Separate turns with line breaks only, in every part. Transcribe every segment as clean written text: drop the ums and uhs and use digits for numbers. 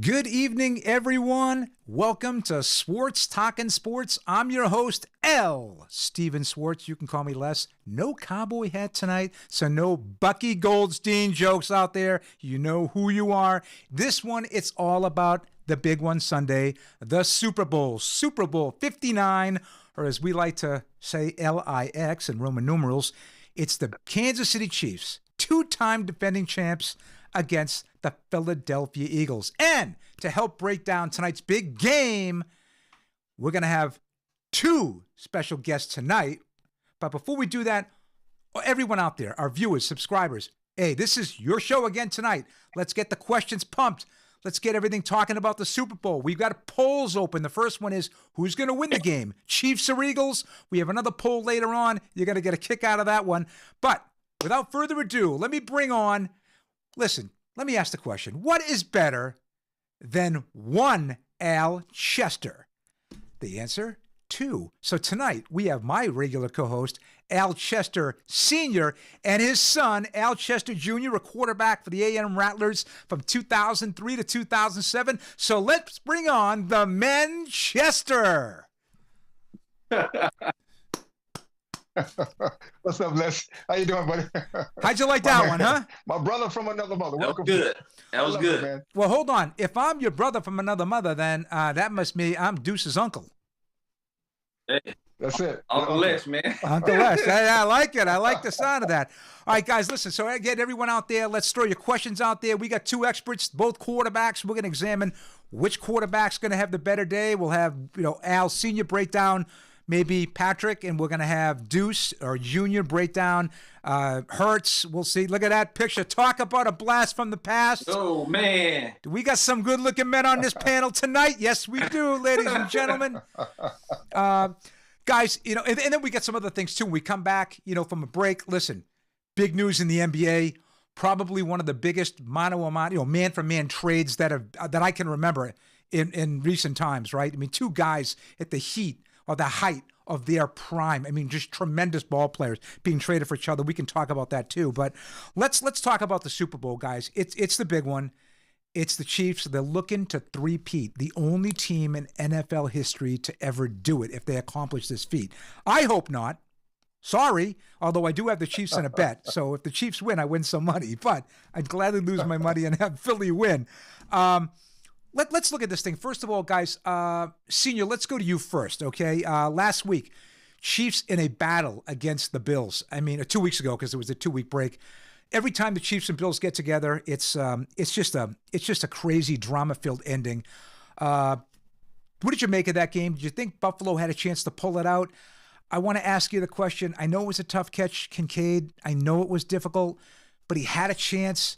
Good evening, everyone. Welcome to Swartz Talking Sports. I'm your host, L. Steven Swartz. You can call me Les. No cowboy hat tonight, so no Bucky Goldstein jokes out there. You know who you are. This one, it's all about the big one Sunday, the Super Bowl. Super Bowl 59, or as we like to say, LIX in Roman numerals. It's the Kansas City Chiefs, two-time defending champs, against the Philadelphia Eagles. And to help break down tonight's big game, we're going to have two special guests tonight. But before we do that, everyone out there, our viewers, subscribers, hey, this is your show again tonight. Let's get the questions pumped. Let's get everything talking about the Super Bowl. We've got polls open. The first one is, who's going to win the game? Chiefs or Eagles? We have another poll later on. You're going to get a kick out of that one. But without further ado, let me bring on... Listen, let me ask the question. What is better than one Al Chester? The answer, two. So tonight, we have my regular co-host, Al Chester Sr., and his son, Al Chester Jr., a quarterback for the A&M Rattlers from 2003 to 2007. So let's bring on the Manchester.
What's up, Les? How you doing, buddy?
How'd you like that one, huh?
My brother from another mother.
Welcome. That was good. That was good.
Man.
Well, hold on. If I'm your brother from another mother, then that must mean I'm Deuce's uncle.
Hey,
that's it.
Uncle Les, man.
Uncle Les. I like it. I like the sound of that. All right, guys, listen. So again, everyone out there, let's throw your questions out there. We got two experts, both quarterbacks. We're going to examine which quarterback's going to have the better day. We'll have, Al Sr. break down maybe Patrick, and we're going to have Deuce or Junior break down Hurts. We'll see. Look at that picture. Talk about a blast from the past.
Oh, man.
We got some good-looking men on this panel tonight. Yes, we do, ladies and gentlemen. Guys, and then we got some other things, too. When we come back, from a break, listen, big news in the NBA. Probably one of the biggest man-for-man trades that I can remember in recent times, right? I mean, two guys at the height of their prime. I mean, just tremendous ball players being traded for each other. We can talk about that too. But let's talk about the Super Bowl, guys. It's the big one. It's the Chiefs. They're looking to three-peat, the only team in NFL history to ever do it if they accomplish this feat. I hope not. Sorry, although I do have the Chiefs in a bet. So if the Chiefs win, I win some money. But I'd gladly lose my money and have Philly win. Let's look at this thing. First of all, guys, Senior, let's go to you first, okay? Last week, Chiefs in a battle against the Bills. I mean, 2 weeks ago, because it was a 2-week break. Every time the Chiefs and Bills get together, it's just a crazy drama-filled ending. What did you make of that game? Did you think Buffalo had a chance to pull it out? I want to ask you the question. I know it was a tough catch, Kincaid. I know it was difficult, but he had a chance.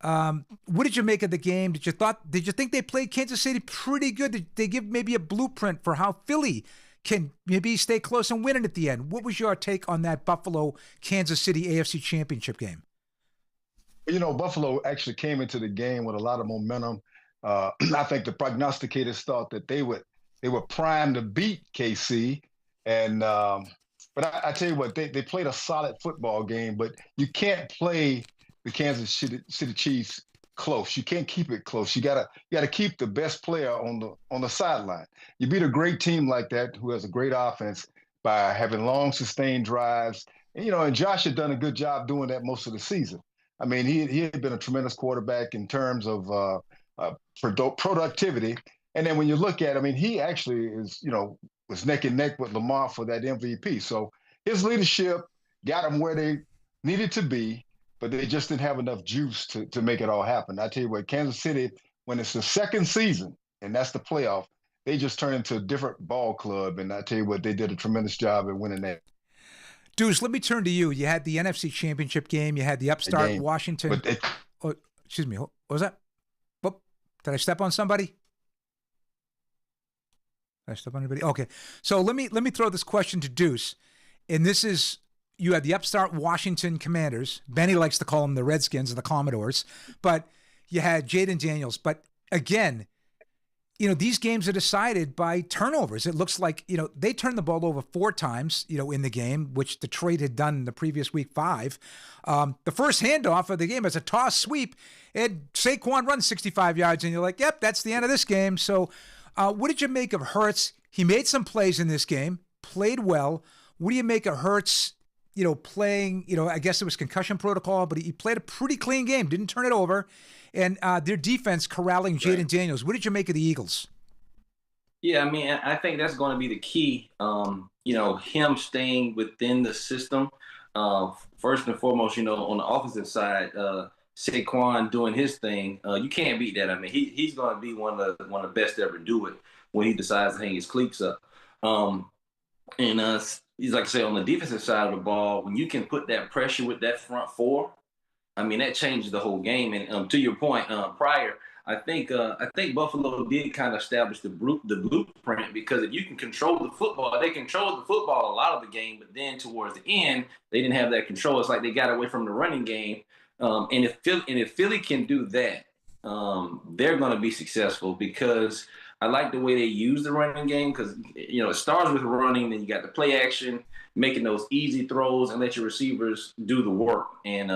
What did you make of the game? Did you think they played Kansas City pretty good? Did they give maybe a blueprint for how Philly can maybe stay close and win it at the end? What was your take on that Buffalo-Kansas City AFC Championship game?
Buffalo actually came into the game with a lot of momentum. I think the prognosticators thought that they were primed to beat KC, but I tell you what, they played a solid football game. But you can't play the Kansas City Chiefs close. You can't keep it close. You gotta keep the best player on the sideline. You beat a great team like that who has a great offense by having long sustained drives. And Josh had done a good job doing that most of the season. I mean, he had been a tremendous quarterback in terms of productivity. And then when you look at, he actually was neck and neck with Lamar for that MVP. So his leadership got them where they needed to be, but they just didn't have enough juice to make it all happen. I tell you what, Kansas City, when it's the second season, and that's the playoff, they just turn into a different ball club. And I tell you what, they did a tremendous job at winning that.
Deuce, let me turn to you. You had the NFC Championship game. You had the upstart Washington. Excuse me. What was that? Whoop. Did I step on somebody? Did I step on anybody? Okay. So let me throw this question to Deuce. And this is, you had the upstart Washington Commanders. Benny likes to call them the Redskins or the Commodores. But you had Jaden Daniels. But again, these games are decided by turnovers. It looks like, they turned the ball over 4 times, in the game, which Detroit had done in the previous week 5. The first handoff of the game is a toss sweep, and Saquon runs 65 yards, and you're like, yep, that's the end of this game. So what did you make of Hurts? He made some plays in this game, played well. What do you make of Hurts, playing, I guess it was concussion protocol, but he played a pretty clean game, didn't turn it over. And their defense corralling Jaden Daniels. What did you make of the Eagles?
Yeah, I think that's going to be the key. Him staying within the system. First and foremost, on the offensive side, Saquon doing his thing. You can't beat that. He's going to be one of the best to ever do it when he decides to hang his cleats up. He's like I say, on the defensive side of the ball, when you can put that pressure with that front four, that changes the whole game. And to your point, prior, I think Buffalo did kind of establish the blueprint, because if you can control the football, they controlled the football a lot of the game, but then towards the end, they didn't have that control. It's like they got away from the running game. And if Philly can do that, they're going to be successful, because I like the way they use the running game, because it starts with running, then you got the play action, making those easy throws and let your receivers do the work. And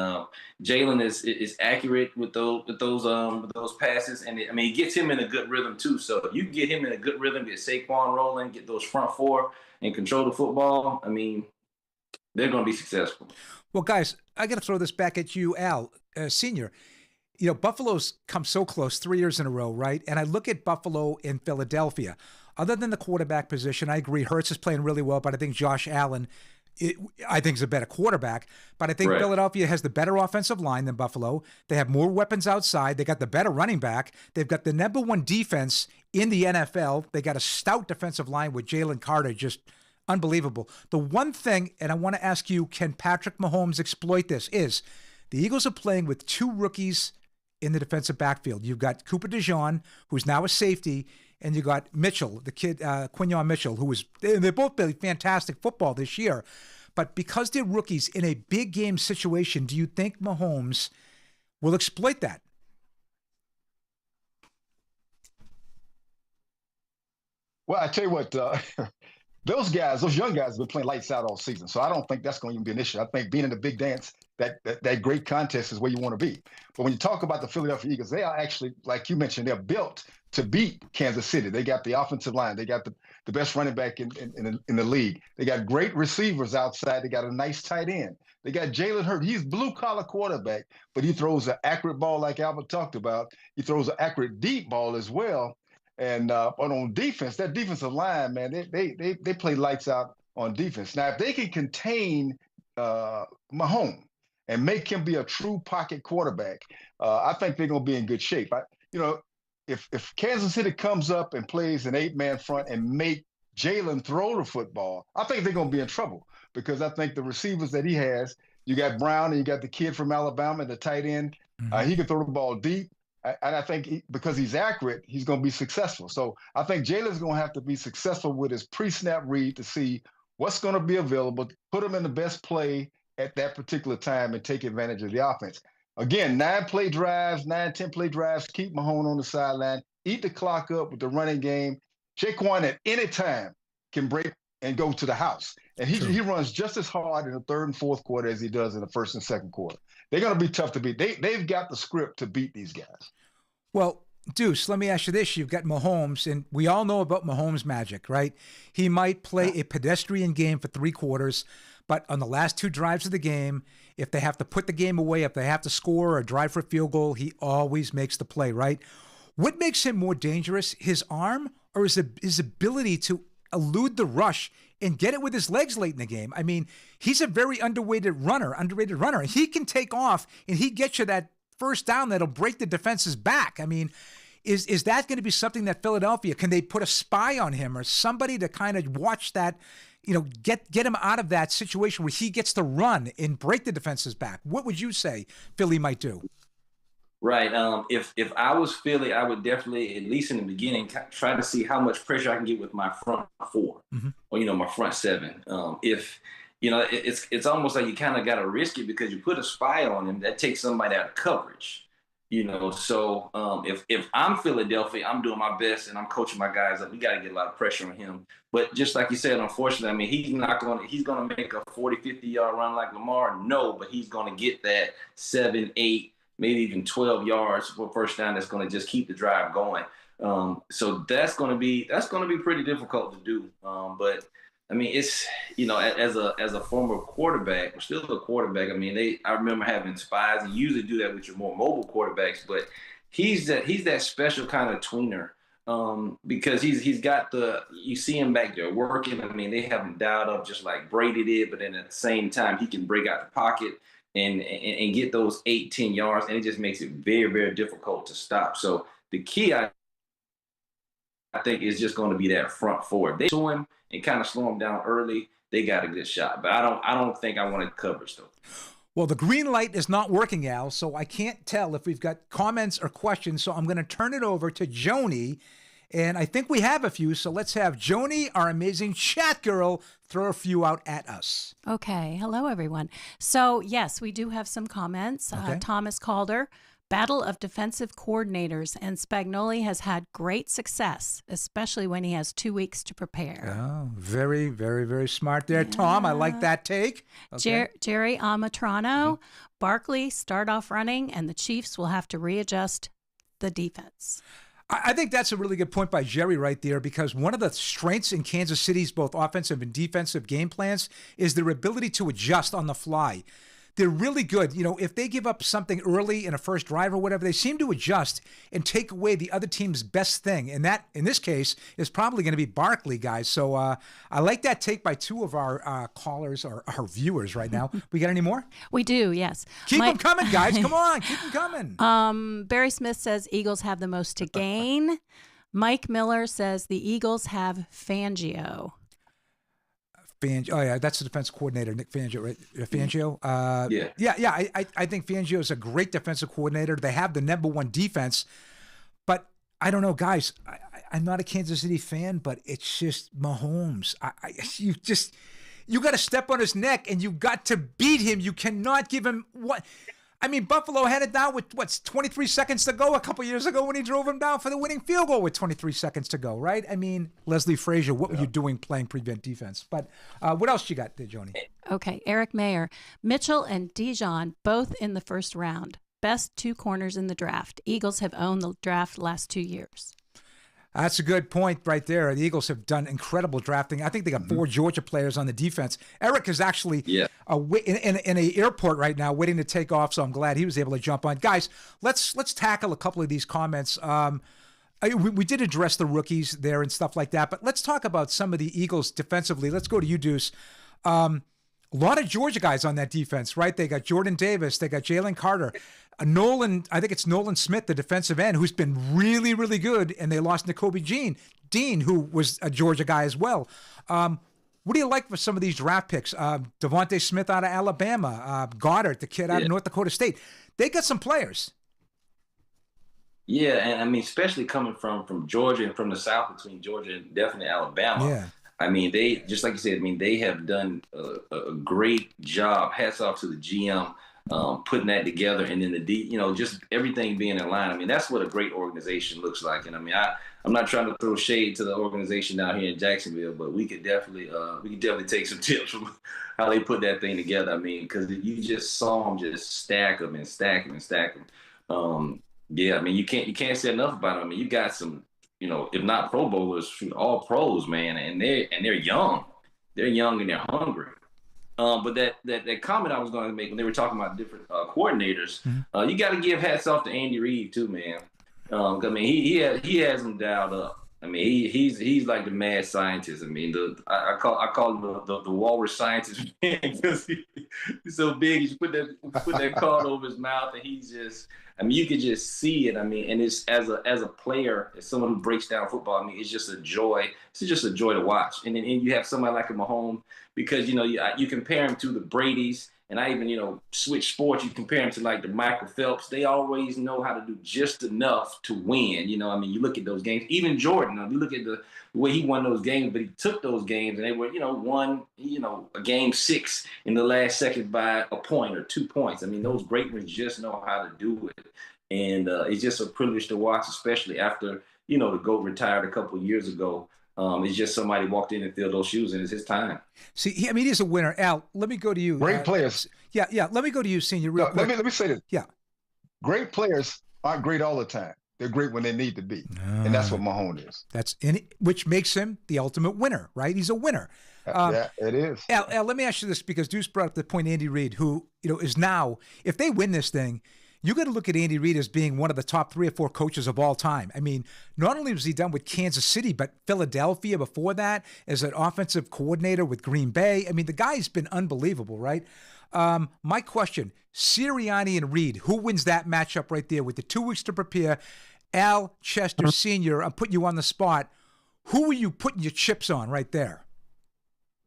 Jalen is accurate with those passes, and it gets him in a good rhythm too. So if you get him in a good rhythm, get Saquon rolling, get those front four, and control the football, they're going to be successful.
Well, guys, I got to throw this back at you, Al, Senior. Buffalo's come so close 3 years in a row, right? And I look at Buffalo and Philadelphia. Other than the quarterback position, I agree, Hurts is playing really well, but I think Josh Allen, I think, is a better quarterback. But I think Philadelphia has the better offensive line than Buffalo. They have more weapons outside. They got the better running back. They've got the number 1 defense in the NFL. They got a stout defensive line with Jalen Carter, just unbelievable. The one thing, and I want to ask you, can Patrick Mahomes exploit this, is the Eagles are playing with 2 rookies in the defensive backfield. You've got Cooper DeJean, who's now a safety, and you got Mitchell, the kid, Quinyon Mitchell, they both played fantastic football this year. But because they're rookies in a big game situation, do you think Mahomes will exploit that?
Well, I tell you what, those guys, those young guys have been playing lights out all season. So I don't think that's going to even be an issue. I think being in the big dance, that great contest is where you want to be. But when you talk about the Philadelphia Eagles, they are actually, like you mentioned, they're built to beat Kansas City. They got the offensive line. They got the best running back in the league. They got great receivers outside. They got a nice tight end. They got Jalen Hurts. He's blue-collar quarterback, but he throws an accurate ball like Albert talked about. He throws an accurate deep ball as well. And but on defense, that defensive line, man, they play lights out on defense. Now, if they can contain Mahomes and make him be a true pocket quarterback, I think they're going to be in good shape. If Kansas City comes up and plays an 8-man front and make Jalen throw the football, I think they're going to be in trouble because I think the receivers that he has, you got Brown and you got the kid from Alabama, the tight end, he can throw the ball deep. And I think because he's accurate, he's going to be successful. So I think Jalen's going to have to be successful with his pre-snap read to see what's going to be available, put him in the best play at that particular time and take advantage of the offense. Again, 9-play drives, 10-play drives, keep Mahomes on the sideline, eat the clock up with the running game. Saquon at any time can break and go to the house. And he runs just as hard in the third and fourth quarter as he does in the first and second quarter. They're going to be tough to beat. They've got the script to beat these guys.
Well, Deuce, let me ask you this. You've got Mahomes, and we all know about Mahomes' magic, right? He might play a pedestrian game for 3 quarters, but on the last 2 drives of the game, if they have to put the game away, if they have to score or drive for a field goal, he always makes the play, right? What makes him more dangerous, his arm or his ability to elude the rush and get it with his legs late in the game? I mean, he's a very underrated runner. He can take off and he gets you that first down that'll break the defense's back. I mean, is that going to be something that Philadelphia, can they put a spy on him or somebody to kind of watch that, get him out of that situation where he gets to run and break the defense's back? What would you say Philly might do?
Right. If I was Philly, I would definitely, at least in the beginning, try to see how much pressure I can get with my front 4 or, my front 7. It's almost like you kind of got to risk it because you put a spy on him that takes somebody out of coverage, So if I'm Philadelphia, I'm doing my best and I'm coaching my guys up. We got to get a lot of pressure on him. But just like you said, unfortunately, I mean, he's going to make a 40, 50-yard run like Lamar. No, but he's going to get that 7, 8, maybe even 12 yards for first down. That's going to just keep the drive going. So that's going to be pretty difficult to do. But I mean, it's, as a former quarterback, or still a quarterback, I mean, I remember having spies, and you usually do that with your more mobile quarterbacks, but he's that special kind of tweener, because he's got you see him back there working. I mean, they have him dialed up just like Brady did, but then at the same time, he can break out the pocket and get those 8, 10 yards, and it just makes it very, very difficult to stop. So the key, I think, is just going to be that front 4. If they show him and kind of slow him down early, they got a good shot. But I don't think I wanted coverage, though.
Well, the green light is not working, Al, so I can't tell if we've got comments or questions. So I'm going to turn it over to Joni, and I think we have a few. So let's have Joni, our amazing chat girl, throw a few out at us.
Okay. Hello, everyone. So, yes, we do have some comments.
Okay.
Thomas Calder. Battle of defensive coordinators, and Spagnoli has had great success, especially when he has 2 weeks to prepare.
Oh, very, very, very smart there, Tom. I like that take. Okay.
Jerry Amatrano, Barkley start off running, and the Chiefs will have to readjust the defense.
I think that's a really good point by Jerry right there, because one of the strengths in Kansas City's both offensive and defensive game plans is their ability to adjust on the fly. They're really good. If they give up something early in a first drive or whatever, they seem to adjust and take away the other team's best thing. And that, in this case, is probably going to be Barkley, guys. So I like that take by 2 of our callers or our viewers right now. We got any more?
We do, yes.
Keep them coming, guys. Come on, keep them coming.
Barry Smith says Eagles have the most to gain. Mike Miller says the Eagles have Fangio.
Oh yeah, that's the defense coordinator, Nick Fangio, right? Fangio.
Yeah.
I think Fangio is a great defensive coordinator. They have the number 1 defense, but I don't know, guys. I'm not a Kansas City fan, but it's just Mahomes. You got to step on his neck, and you got to beat him. You cannot give him what. I mean, Buffalo had it down with, 23 seconds to go a couple years ago when he drove him down for the winning field goal with 23 seconds to go, right? I mean, Leslie Frazier, what were you doing playing prevent defense? But what else you got there, Joni?
Okay, Eric Mayer. Mitchell and Dijon both in the first round. Best 2 corners in the draft. Eagles have owned the draft last 2 years.
That's a good point right there. The Eagles have done incredible drafting. I think they got 4 Georgia players on the defense. Eric is actually in an airport right now waiting to take off, so I'm glad he was able to jump on. Guys, let's tackle a couple of these comments. We did address the rookies there and stuff like that, but let's talk about some of the Eagles defensively. Let's go to you, Deuce. A lot of Georgia guys on that defense, right? They got Jordan Davis. They got Jalen Carter. I think it's Nolan Smith, the defensive end, who's been really, really good, and they lost Nakobe Dean, who was a Georgia guy as well. What do you like for some of these draft picks? Devontae Smith out of Alabama, Goddard, the kid out of North Dakota State. They got some players.
Yeah, and I mean, especially coming from Georgia and from the South between Georgia and definitely Alabama. Yeah. I mean, they, just like you said, I mean, they have done a great job. Hats off to the GM. Putting that together, and then just everything being in line. I mean, that's what a great organization looks like. And I mean, I'm not trying to throw shade to the organization down here in Jacksonville, but we could definitely take some tips from how they put that thing together. I mean, because you just saw them just stack them and stack them and stack them. I mean, you can't say enough about them. I mean, you got some, if not Pro Bowlers, all pros, man, and they're young. They're young and they're hungry. But that comment I was going to make when they were talking about different coordinators, you got to give hats off to Andy Reid too, man. I mean, he has them dialed up. I mean, he's like the mad scientist. I mean, I call him the walrus scientist because he's so big. He put that card over his mouth, and he's just. I mean, you could just see it. I mean, and it's as a player, as someone who breaks down football. I mean, it's just a joy. It's just a joy to watch. And then you have somebody like a Mahomes because you compare him to the Bradys. And I even, switch sports. You compare him to like the Michael Phelps. They always know how to do just enough to win. I mean, you look at those games. Even Jordan, you look at the way he won those games, but he took those games and they were, won, a game 6 in the last second by a point or 2 points. I mean, those great ones just know how to do it. And it's just a privilege to watch, especially after, the GOAT retired a couple of years ago. It's just somebody walked in and filled those shoes, and it's his time.
See, he's a winner. Al, let me go to you.
Great players.
Yeah. Let me go to you, Senior, real quick.
Let me say this.
Yeah.
Great players aren't great all the time. They're great when they need to be, and that's what Mahomes is.
Which makes him the ultimate winner, right? He's a winner.
Yeah, it is.
Al, let me ask you this, because Deuce brought up the point Andy Reid, who is now, if they win this thing, you got to look at Andy Reid as being one of the top 3 or 4 coaches of all time. I mean, not only was he done with Kansas City, but Philadelphia before that as an offensive coordinator with Green Bay. I mean, the guy's been unbelievable, right? My question, Sirianni and Reid, who wins that matchup right there with the 2 weeks to prepare? Al Chester Sr., I'm putting you on the spot. Who are you putting your chips on right there?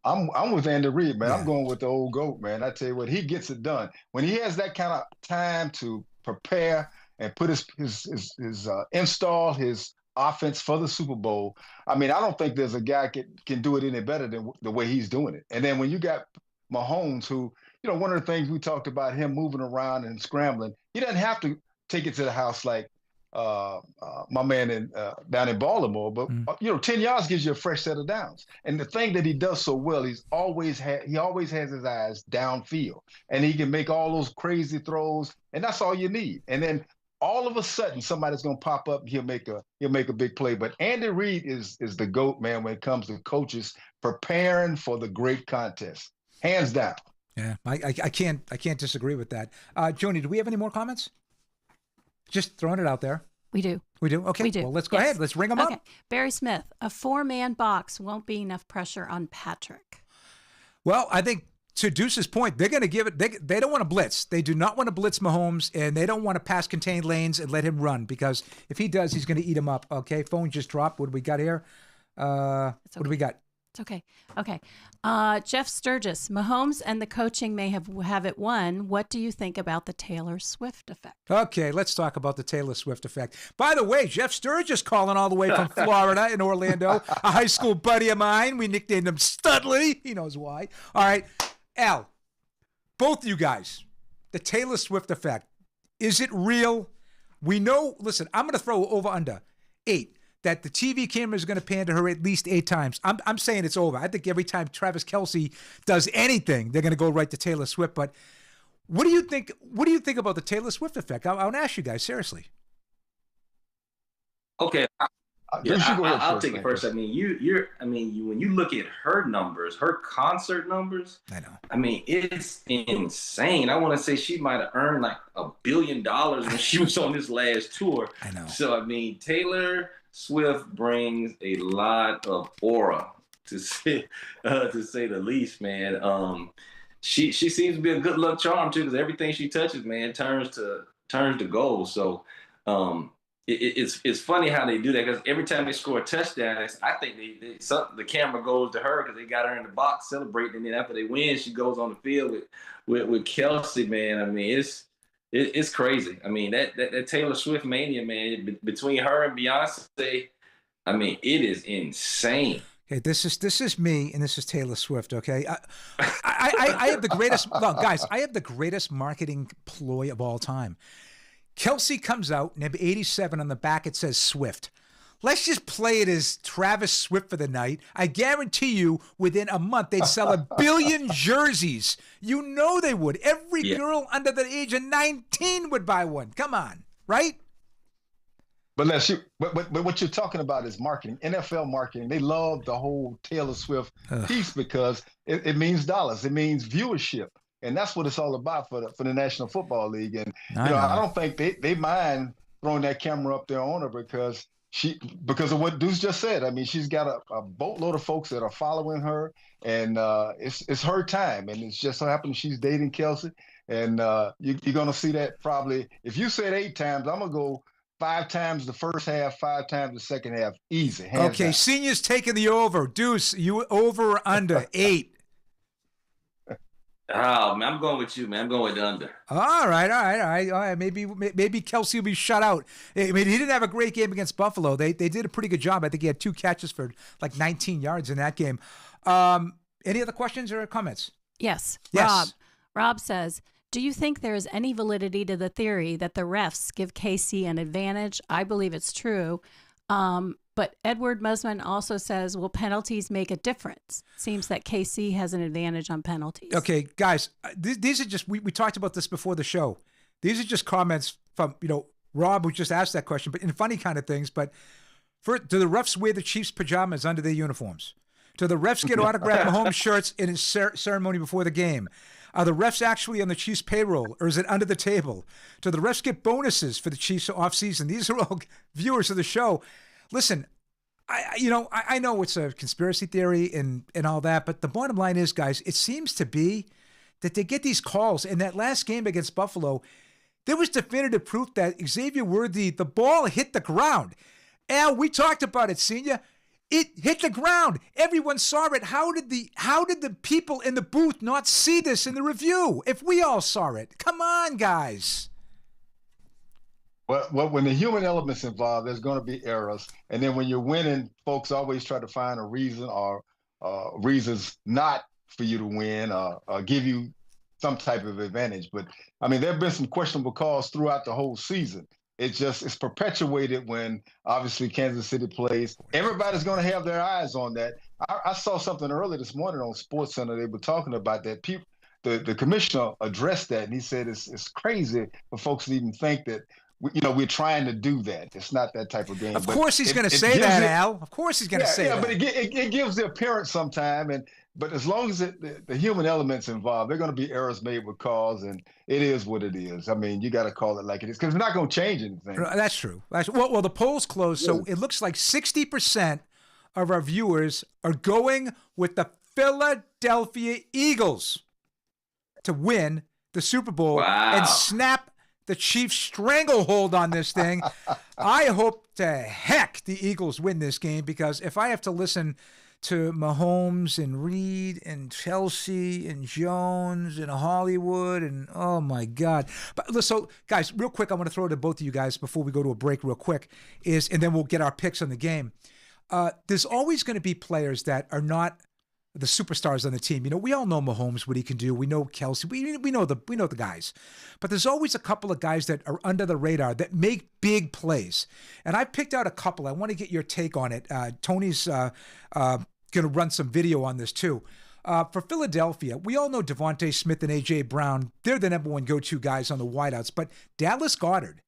I'm with Andy Reid, man.
Yeah.
I'm going with the old GOAT, man. I tell you what, he gets it done. When he has that kind of time to prepare and put his install his offense for the Super Bowl, I mean, I don't think there's a guy can do it any better than the way he's doing it. And then when you got Mahomes, who, one of the things we talked about him moving around and scrambling, he doesn't have to take it to the house like my man down in Baltimore, but 10 yards gives you a fresh set of downs. And the thing that he does so well, he always has his eyes downfield, and he can make all those crazy throws, and that's all you need. And then all of a sudden, somebody's gonna pop up, and he'll make a big play. But Andy Reid is the GOAT, man, when it comes to coaches preparing for the great contest, hands down.
Yeah, I can't disagree with that. Joni, do we have any more comments? Just throwing it out there.
We do.
We do? Okay.
We do.
Well, let's go ahead. Let's ring them up.
Barry Smith, a 4-man box won't be enough pressure on Patrick.
Well, I think to Deuce's point, they're going to give it. They don't want to blitz. They do not want to blitz Mahomes, and they don't want to pass contained lanes and let him run, because if he does, he's going to eat him up. Okay. Phone just dropped. What do we got here? What do we got?
It's okay. Okay. Jeff Sturgis, Mahomes and the coaching may have it won. What do you think about the Taylor Swift effect?
Okay, let's talk about the Taylor Swift effect. By the way, Jeff Sturgis calling all the way from Florida in Orlando, a high school buddy of mine. We nicknamed him Studley. He knows why. All right, Al, both of you guys, the Taylor Swift effect. Is it real? We know, listen, I'm going to throw over under 8, that the TV camera is going to pan to her at least 8 times. I'm saying it's over. I think every time Travis Kelce does anything, they're going to go right to Taylor Swift. But what do you think? What do you think about the Taylor Swift effect? I want to ask you guys, seriously.
Okay. I'll take it first.
Chris.
I mean, when you look at her numbers, her concert numbers,
I know.
I mean, it's insane. I want to say she might have earned like $1 billion when she was on this last tour.
I know.
So, I mean, Taylor Swift brings a lot of aura, to say the least, man. She seems to be a good luck charm too, because everything she touches, man, turns to gold. So, it's funny how they do that, because every time they score a touchdown, I think the camera goes to her because they got her in the box celebrating, and then after they win, she goes on the field with Kelce, man. I mean, it's crazy. I mean, that Taylor Swift mania, man, between her and Beyonce, I mean, it is insane.
Okay, this is me, and this is Taylor Swift. Okay, I have the greatest. No, guys, I have the greatest marketing ploy of all time. Kelce comes out, and 87 on the back, it says Swift. Let's just play it as Travis Swift for the night. I guarantee you, within a month, they'd sell 1 billion jerseys. You know they would. Every girl under the age of 19 would buy one. Come on, right?
But what you're talking about is marketing, NFL marketing. They love the whole Taylor Swift piece because it means dollars. It means viewership. And that's what it's all about for the National Football League. And I don't think they mind throwing that camera up there on her because of what Deuce just said. I mean, she's got a boatload of folks that are following her, and it's her time. And it's just so happens she's dating Kelce. And you're going to see that probably. If you said 8 times, I'm going to go 5 times the first half, 5 times the second half. Easy.
Okay,
down.
Senior's taking the over. Deuce, you over or under 8?
Oh, man, I'm going with you, man. I'm going with the under.
All right. Maybe Kelce will be shut out. I mean, he didn't have a great game against Buffalo. They did a pretty good job. I think he had 2 catches for like 19 yards in that game. Any other questions or comments?
Yes.
Yes.
Rob says, do you think there is any validity to the theory that the refs give KC an advantage? I believe it's true. But Edward Musman also says, will penalties make a difference? Seems that KC has an advantage on penalties.
Okay, guys, these are just, we talked about this before the show. These are just comments from, Rob, who just asked that question, but in funny kind of things. But do the refs wear the Chiefs' pajamas under their uniforms? Do the refs get autographed Mahomes shirts in his ceremony before the game? Are the refs actually on the Chiefs' payroll, or is it under the table? Do the refs get bonuses for the Chiefs offseason? These are all viewers of the show. Listen, I know it's a conspiracy theory and all that, but the bottom line is, guys, it seems to be that they get these calls. In that last game against Buffalo, there was definitive proof that Xavier Worthy, the ball hit the ground. Al, we talked about it, Senior. It hit the ground. Everyone saw it. How did the people in the booth not see this in the review if we all saw it? Come on, guys.
Well, when the human element's involved, there's going to be errors. And then when you're winning, folks always try to find a reason or reasons not for you to win or give you some type of advantage. But, I mean, there have been some questionable calls throughout the whole season. It's perpetuated when, obviously, Kansas City plays. Everybody's going to have their eyes on that. I saw something early this morning on SportsCenter. They were talking about that. The commissioner addressed that, and he said it's crazy for folks to even think that we're trying to do that. It's not that type of game.
Of course he's going to say that, Al. Of course he's going to say that.
Yeah, but it gives the appearance sometime. But as long as the human element's involved, there are going to be errors made with calls, and it is what it is. I mean, you got to call it like it is because it's not going to change anything.
That's true. Well, the polls closed, so it looks like 60% of our viewers are going with the Philadelphia Eagles to win the Super Bowl and snap the Chiefs' stranglehold on this thing. I hope to heck the Eagles win this game, because if I have to listen to Mahomes and Reed and Kelce and Jones and Hollywood and oh my God. But so guys, real quick, I want to throw it to both of you guys before we go to a break real quick, and then we'll get our picks on the game. There's always going to be players that are not the superstars on the team. We all know Mahomes, what he can do. We know Kelsey. We know the guys. But there's always a couple of guys that are under the radar that make big plays. And I picked out a couple. I want to get your take on it. Tony's going to run some video on this too. For Philadelphia, we all know Devontae Smith and A.J. Brown. They're the number one go-to guys on the wideouts. But Dallas Goedert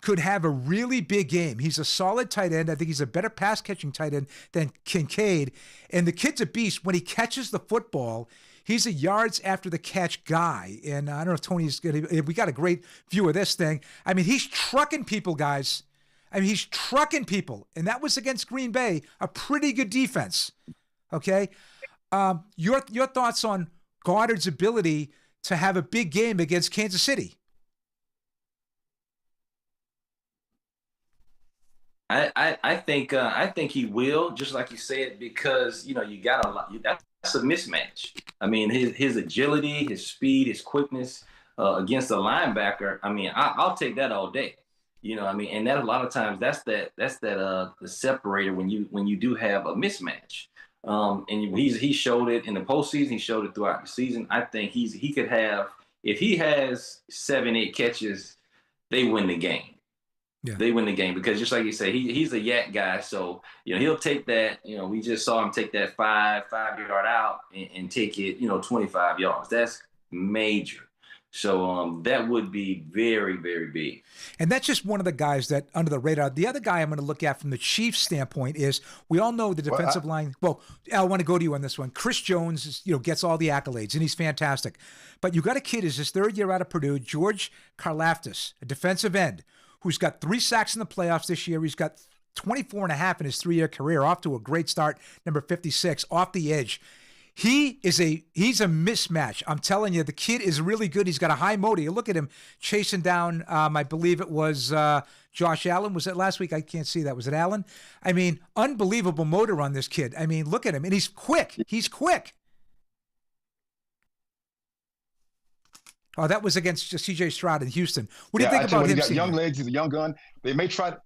could have a really big game. He's a solid tight end. I think he's a better pass-catching tight end than Kincaid. And the kid's a beast. When he catches the football, he's a yards after the catch guy. And I don't know if Tony's going to... We got a great view of this thing. I mean, he's trucking people, guys. I mean, he's trucking people. And that was against Green Bay, a pretty good defense. Okay? Your thoughts on Goddard's ability to have a big game against Kansas City?
I think he will, just like you said, because you got a lot. That's a mismatch. I mean, his agility, his speed, his quickness against a linebacker. I mean, I'll take that all day. I mean, and that a lot of times that's the separator when you do have a mismatch. And he showed it in the postseason. He showed it throughout the season. I think he could have, if he has 7-8 catches, they win the game. Yeah. They win the game because just like you say, he's a yak guy. So, he'll take that, we just saw him take that 5-yard out and take it, 25 yards. That's major. So that would be very, very big.
And that's just one of the guys that under the radar. The other guy I'm going to look at from the Chiefs standpoint is we all know the defensive line. Well, I want to go to you on this one. Chris Jones is, gets all the accolades and he's fantastic. But you got a kid who's his third year out of Purdue, George Karlaftis, a defensive end, who's got 3 sacks in the playoffs this year. He's got 24 and a half in his 3-year career, off to a great start, number 56, off the edge. He's a mismatch. I'm telling you, the kid is really good. He's got a high motor. You look at him chasing down, I believe it was Josh Allen. Was it last week? I can't see that. Was it Allen? I mean, unbelievable motor on this kid. I mean, look at him. And he's quick. He's quick. Oh, that was against C.J. Stroud in Houston. What do you think about him?
He's got young legs. He's a young gun. They may try to,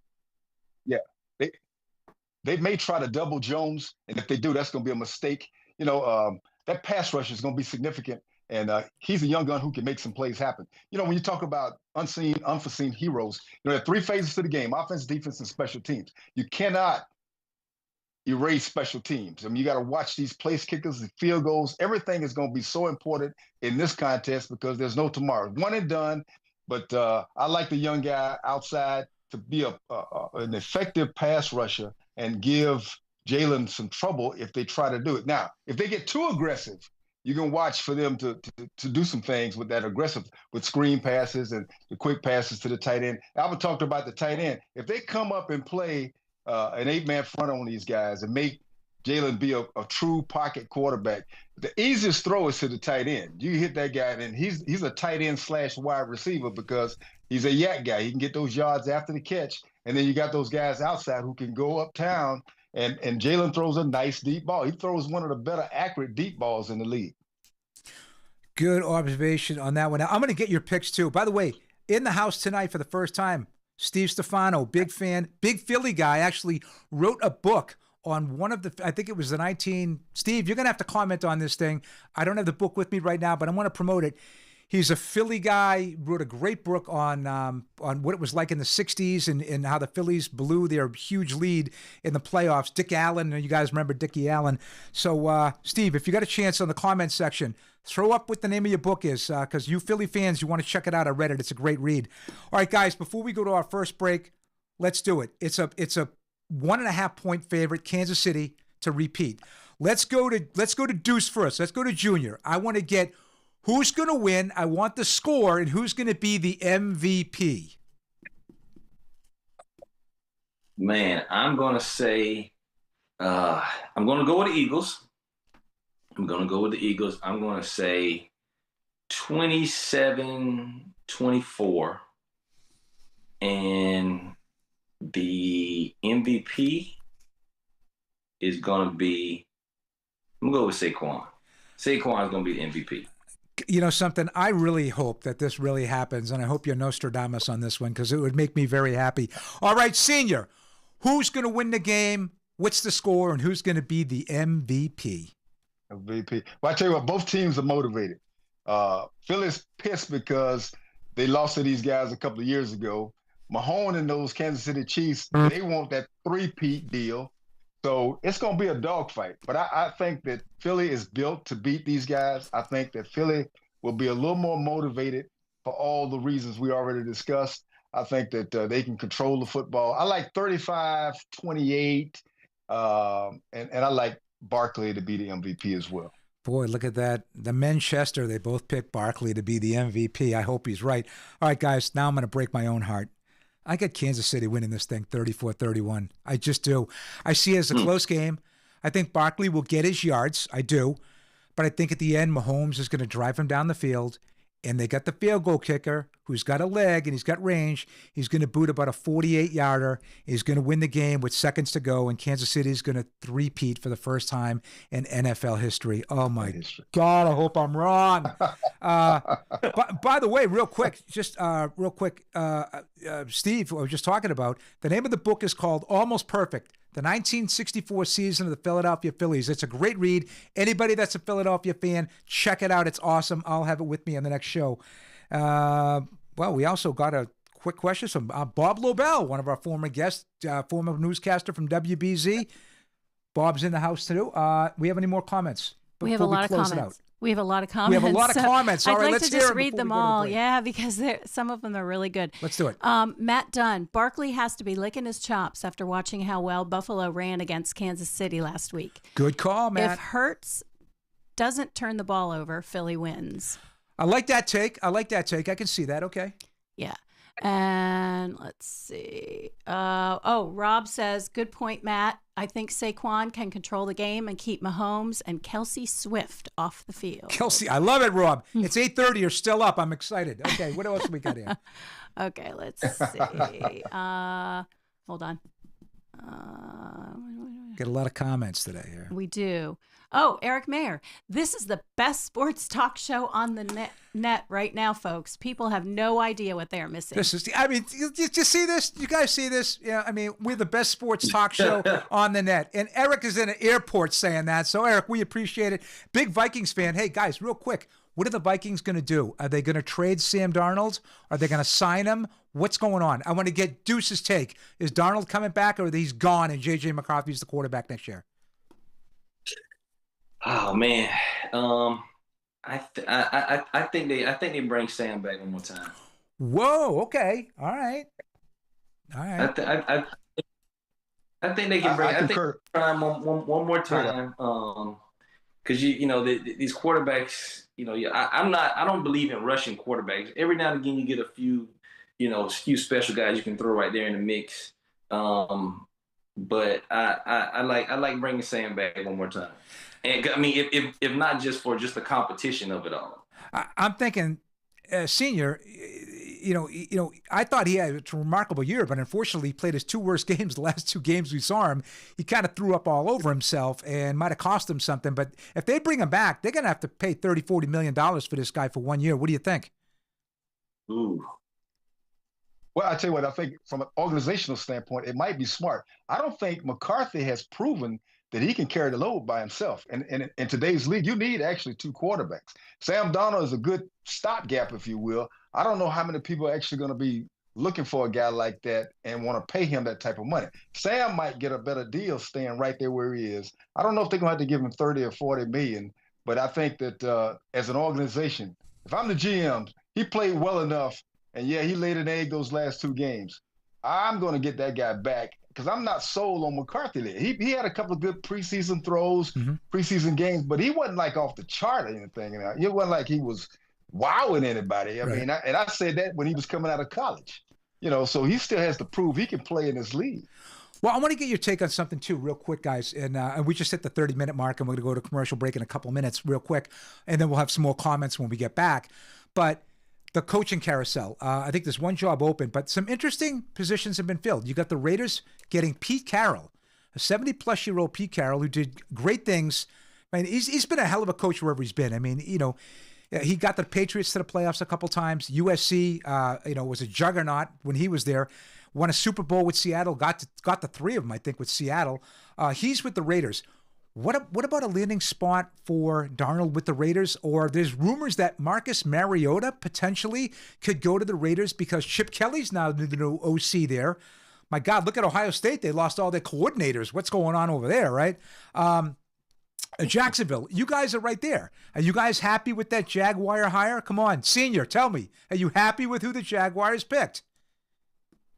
they may try to double Jones, and if they do, that's going to be a mistake. That pass rush is going to be significant, and he's a young gun who can make some plays happen. When you talk about unseen, unforeseen heroes, there are 3 phases to the game: offense, defense, and special teams. You cannot erase special teams. I mean, you got to watch these place kickers, the field goals. Everything is going to be so important in this contest because there's no tomorrow. One and done, but I like the young guy outside to be an effective pass rusher and give Jalen some trouble if they try to do it. Now, if they get too aggressive, you can watch for them to do some things with that aggressive, with screen passes and the quick passes to the tight end. Albert talked about the tight end. If they come up and play an 8-man front on these guys and make Jalen be a true pocket quarterback, the easiest throw is to the tight end. You hit that guy, and he's a tight end / wide receiver because he's a yak guy. He can get those yards after the catch, and then you got those guys outside who can go uptown. And Jalen throws a nice deep ball. He throws one of the better accurate deep balls in the league.
Good observation on that one. Now, I'm going to get your picks too. By the way, in the house tonight for the first time, Steve Stefano, big fan, big Philly guy, actually wrote a book on one of the, I think it was the Steve, you're going to have to comment on this thing. I don't have the book with me right now, but I want to promote it. He's a Philly guy, wrote a great book on what it was like in the 60s and how the Phillies blew their huge lead in the playoffs. Dick Allen, you guys remember Dickie Allen. So, Steve, if you got a chance on the comment section, throw up what the name of your book is because you Philly fans, you want to check it out. I read it. It's a great read. All right, guys, before we go to our first break, let's do it. It's a 1.5 point favorite, Kansas City, to repeat. Let's go to Deuce first. Let's go to Junior. I want to get who's going to win. I want the score and who's going to be the MVP.
Man, I'm going to say I'm going to go with the Eagles. I'm going to say 27-24. And the MVP is going to be, I'm going to go with Saquon. Saquon is going to be the MVP.
You know something? I really hope that this really happens, and I hope you're Nostradamus on this one because it would make me very happy. All right, Senior, who's going to win the game? What's the score, and who's going to be the MVP?
MVP. Well, I tell you what, both teams are motivated. Philly's pissed because they lost to these guys a couple of years ago. Mahomes and those Kansas City Chiefs, they want that three-peat deal. So it's going to be a dogfight. But I think that Philly is built to beat these guys. I think that Philly will be a little more motivated for all the reasons we already discussed. I think that they can control the football. I like 35-28, and I like Barkley to be the MVP as well.
Boy, look at that. The Manchester, they both picked Barkley to be the MVP. I hope he's right. All right, guys, now I'm going to break my own heart. I got Kansas City winning this thing 34-31. I just do. I see it as a close game. I think Barkley will get his yards. I do. But I think at the end, Mahomes is going to drive him down the field. And they got the field goal kicker who's got a leg and he's got range. He's going to boot about a 48-yarder. He's going to win the game with seconds to go. And Kansas City is going to three-peat for the first time in NFL history. Oh, my God, I hope I'm wrong. By the way, real quick, Steve, I was just talking about, the name of the book is called Almost Perfect, the 1964 season of the Philadelphia Phillies. It's a great read. Anybody that's a Philadelphia fan, check it out. It's awesome. I'll have it with me on the next show. Well, we also got a quick question from Bob Lobel, one of our former guests, former newscaster from WBZ. Bob's in the house too. We have any more comments?
We have a lot of comments. We have a lot of comments.
We have a lot of comments. All right,
let's to just read them all. Yeah, because some of them are really good.
Let's do it.
Matt Dunn. Barkley has to be licking his chops after watching how well Buffalo ran against Kansas City last week.
Good call, Matt.
If Hurts doesn't turn the ball over, Philly wins.
I like that take. I can see that. Okay.
Yeah. And let's see. Rob says, good point, Matt. I think Saquon can control the game and keep Mahomes and Kelsey Swift off the field.
Kelsey, I love it, Rob. It's 8:30. You're still up. I'm excited. Okay, what else we got here?
Okay, let's see. Hold on.
Get a lot of comments today here.
We do. Oh, Eric Mayer. This is the best sports talk show on the net right now, folks. People have no idea what they're missing.
Did you see this? You guys see this? Yeah, I mean, we're the best sports talk show on the net. And Eric is in an airport saying that. So, Eric, we appreciate it. Big Vikings fan. Hey, guys, real quick. What are the Vikings going to do? Are they going to trade Sam Darnold? Are they going to sign him? What's going on? I want to get Deuce's take. Is Darnold coming back, or he's gone and J.J. McCarthy's the quarterback next year?
Oh man, I think they bring Sam back one more time.
Whoa. Okay. All right.
I think they can bring. I think try one more time. Because these quarterbacks. I don't believe in rushing quarterbacks. Every now and again, you get a few special guys you can throw right there in the mix. But I like bringing Sam back one more time. And I mean, if not just for the competition of it all.
I'm thinking, Senior, I thought he had a remarkable year, but unfortunately he played his two worst games. The last two games we saw him, he kind of threw up all over himself and might have cost him something. But if they bring him back, they're going to have to pay $30-40 million for this guy for 1 year. What do you think?
Ooh.
Well, I tell you what, I think from an organizational standpoint, it might be smart. I don't think McCarthy has proven that he can carry the load by himself. And in today's league, you need actually two quarterbacks. Sam Darnold is a good stopgap, if you will. I don't know how many people are actually going to be looking for a guy like that and want to pay him that type of money. Sam might get a better deal staying right there where he is. I don't know if they're going to have to give him 30 or 40 million, but I think that as an organization, if I'm the GM, he played well enough, and yeah, he laid an egg those last two games. I'm going to get that guy back because I'm not sold on McCarthy there. He had a couple of good preseason throws, preseason games, but he wasn't like off the chart or anything. It wasn't like he was wowing anybody. I mean, I said that when he was coming out of college. So he still has to prove he can play in this league.
Well, I want to get your take on something too, real quick, guys. And we just hit the 30-minute mark, and we're going to go to commercial break in a couple minutes, real quick, and then we'll have some more comments when we get back. But the coaching carousel, I think there's one job open, but some interesting positions have been filled. You got the Raiders getting Pete Carroll, a 70-plus-year-old Pete Carroll who did great things. I mean, he's been a hell of a coach wherever he's been. I mean, he got the Patriots to the playoffs a couple times. USC, was a juggernaut when he was there. Won a Super Bowl with Seattle. Got the three of them, I think, with Seattle. He's with the Raiders. What about a landing spot for Darnold with the Raiders? Or there's rumors that Marcus Mariota potentially could go to the Raiders because Chip Kelly's now the new OC there. My God, look at Ohio State. They lost all their coordinators. What's going on over there, right? Jacksonville, you guys are right there. Are you guys happy with that Jaguar hire? Come on, Senior, tell me. Are you happy with who the Jaguars picked?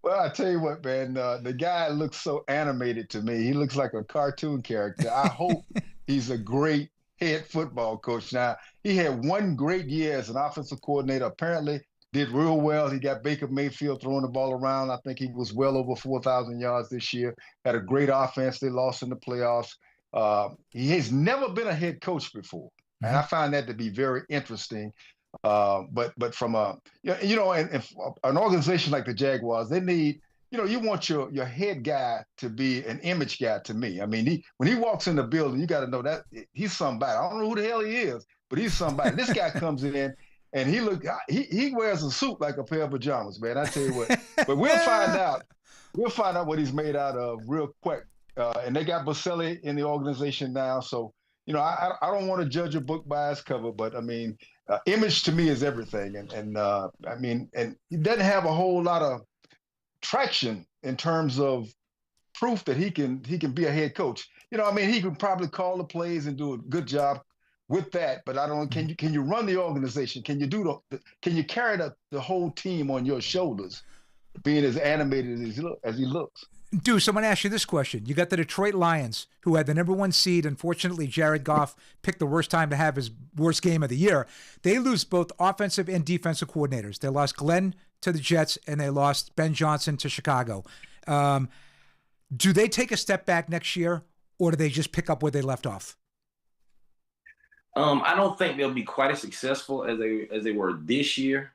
Well, I tell you what, man, the guy looks so animated to me. He looks like a cartoon character. I hope he's a great head football coach. Now, he had one great year as an offensive coordinator. Apparently did real well. He got Baker Mayfield throwing the ball around. I think he was well over 4,000 yards this year. Had a great offense. They lost in the playoffs. He has never been a head coach before. And I find that to be very interesting. But from and if an organization like the Jaguars, they need, you want your head guy to be an image guy to me. I mean, when he walks in the building, you got to know that he's somebody. I don't know who the hell he is, but he's somebody. This guy comes in and he wears a suit like a pair of pajamas, man. I tell you what. But we'll find out. We'll find out what he's made out of real quick. And they got Boselli in the organization now, so I don't want to judge a book by its cover, but I mean, image to me is everything, and he doesn't have a whole lot of traction in terms of proof that he can be a head coach. He can probably call the plays and do a good job with that, but I don't. Can you run the organization? Can you can you carry the whole team on your shoulders, being as animated as he looks?
Deuce, I'm going to ask you this question. You got the Detroit Lions, who had the #1 seed. Unfortunately, Jared Goff picked the worst time to have his worst game of the year. They lose both offensive and defensive coordinators. They lost Glenn to the Jets, and they lost Ben Johnson to Chicago. Do they take a step back next year, or do they just pick up where they left off?
I don't think they'll be quite as successful as they were this year,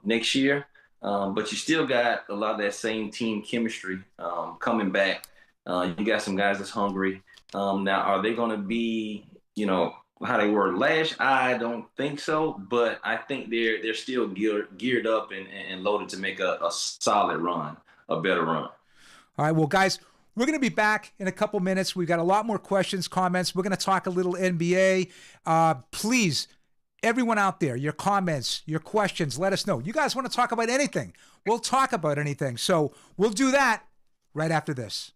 next year. But you still got a lot of that same team chemistry coming back. You got some guys that's hungry. Now, are they going to be, how they were last? I don't think so, but I think they're still geared up and loaded to make a solid run, a better run.
All right, well, guys, we're going to be back in a couple minutes. We've got a lot more questions, comments. We're going to talk a little NBA. Please, everyone out there, your comments, your questions, let us know. You guys want to talk about anything? We'll talk about anything. So we'll do that right after this.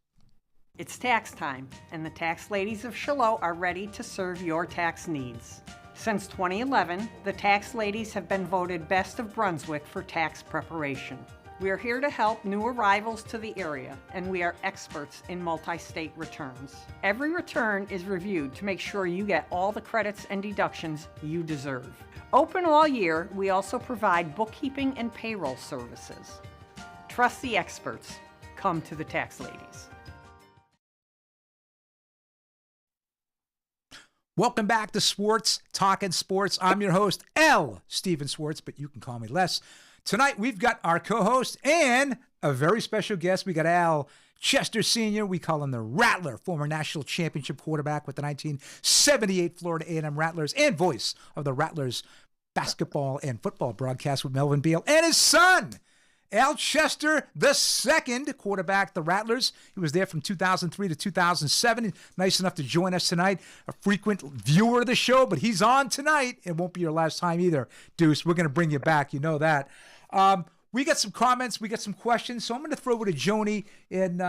It's tax time, and the tax ladies of Shiloh are ready to serve your tax needs. Since 2011, the tax ladies have been voted Best of Brunswick for tax preparation. We are here to help new arrivals to the area, and we are experts in multi-state returns. Every return is reviewed to make sure you get all the credits and deductions you deserve. Open all year, we also provide bookkeeping and payroll services. Trust the experts. Come to the tax ladies.
Welcome back to Swartz Talking Sports. I'm your host, L. Steven Swartz, but you can call me Les. Tonight, we've got our co-host and a very special guest. We got Al Chester Sr. We call him the Rattler, former national championship quarterback with the 1978 Florida A&M Rattlers and voice of the Rattlers basketball and football broadcast with Melvin Beal and his son, Al Chester II, quarterback, the Rattlers. He was there from 2003 to 2007. Nice enough to join us tonight. A frequent viewer of the show, but he's on tonight. It won't be your last time either, Deuce. We're going to bring you back. You know that. We got some comments. We got some questions. So I'm going to throw it to Joni, and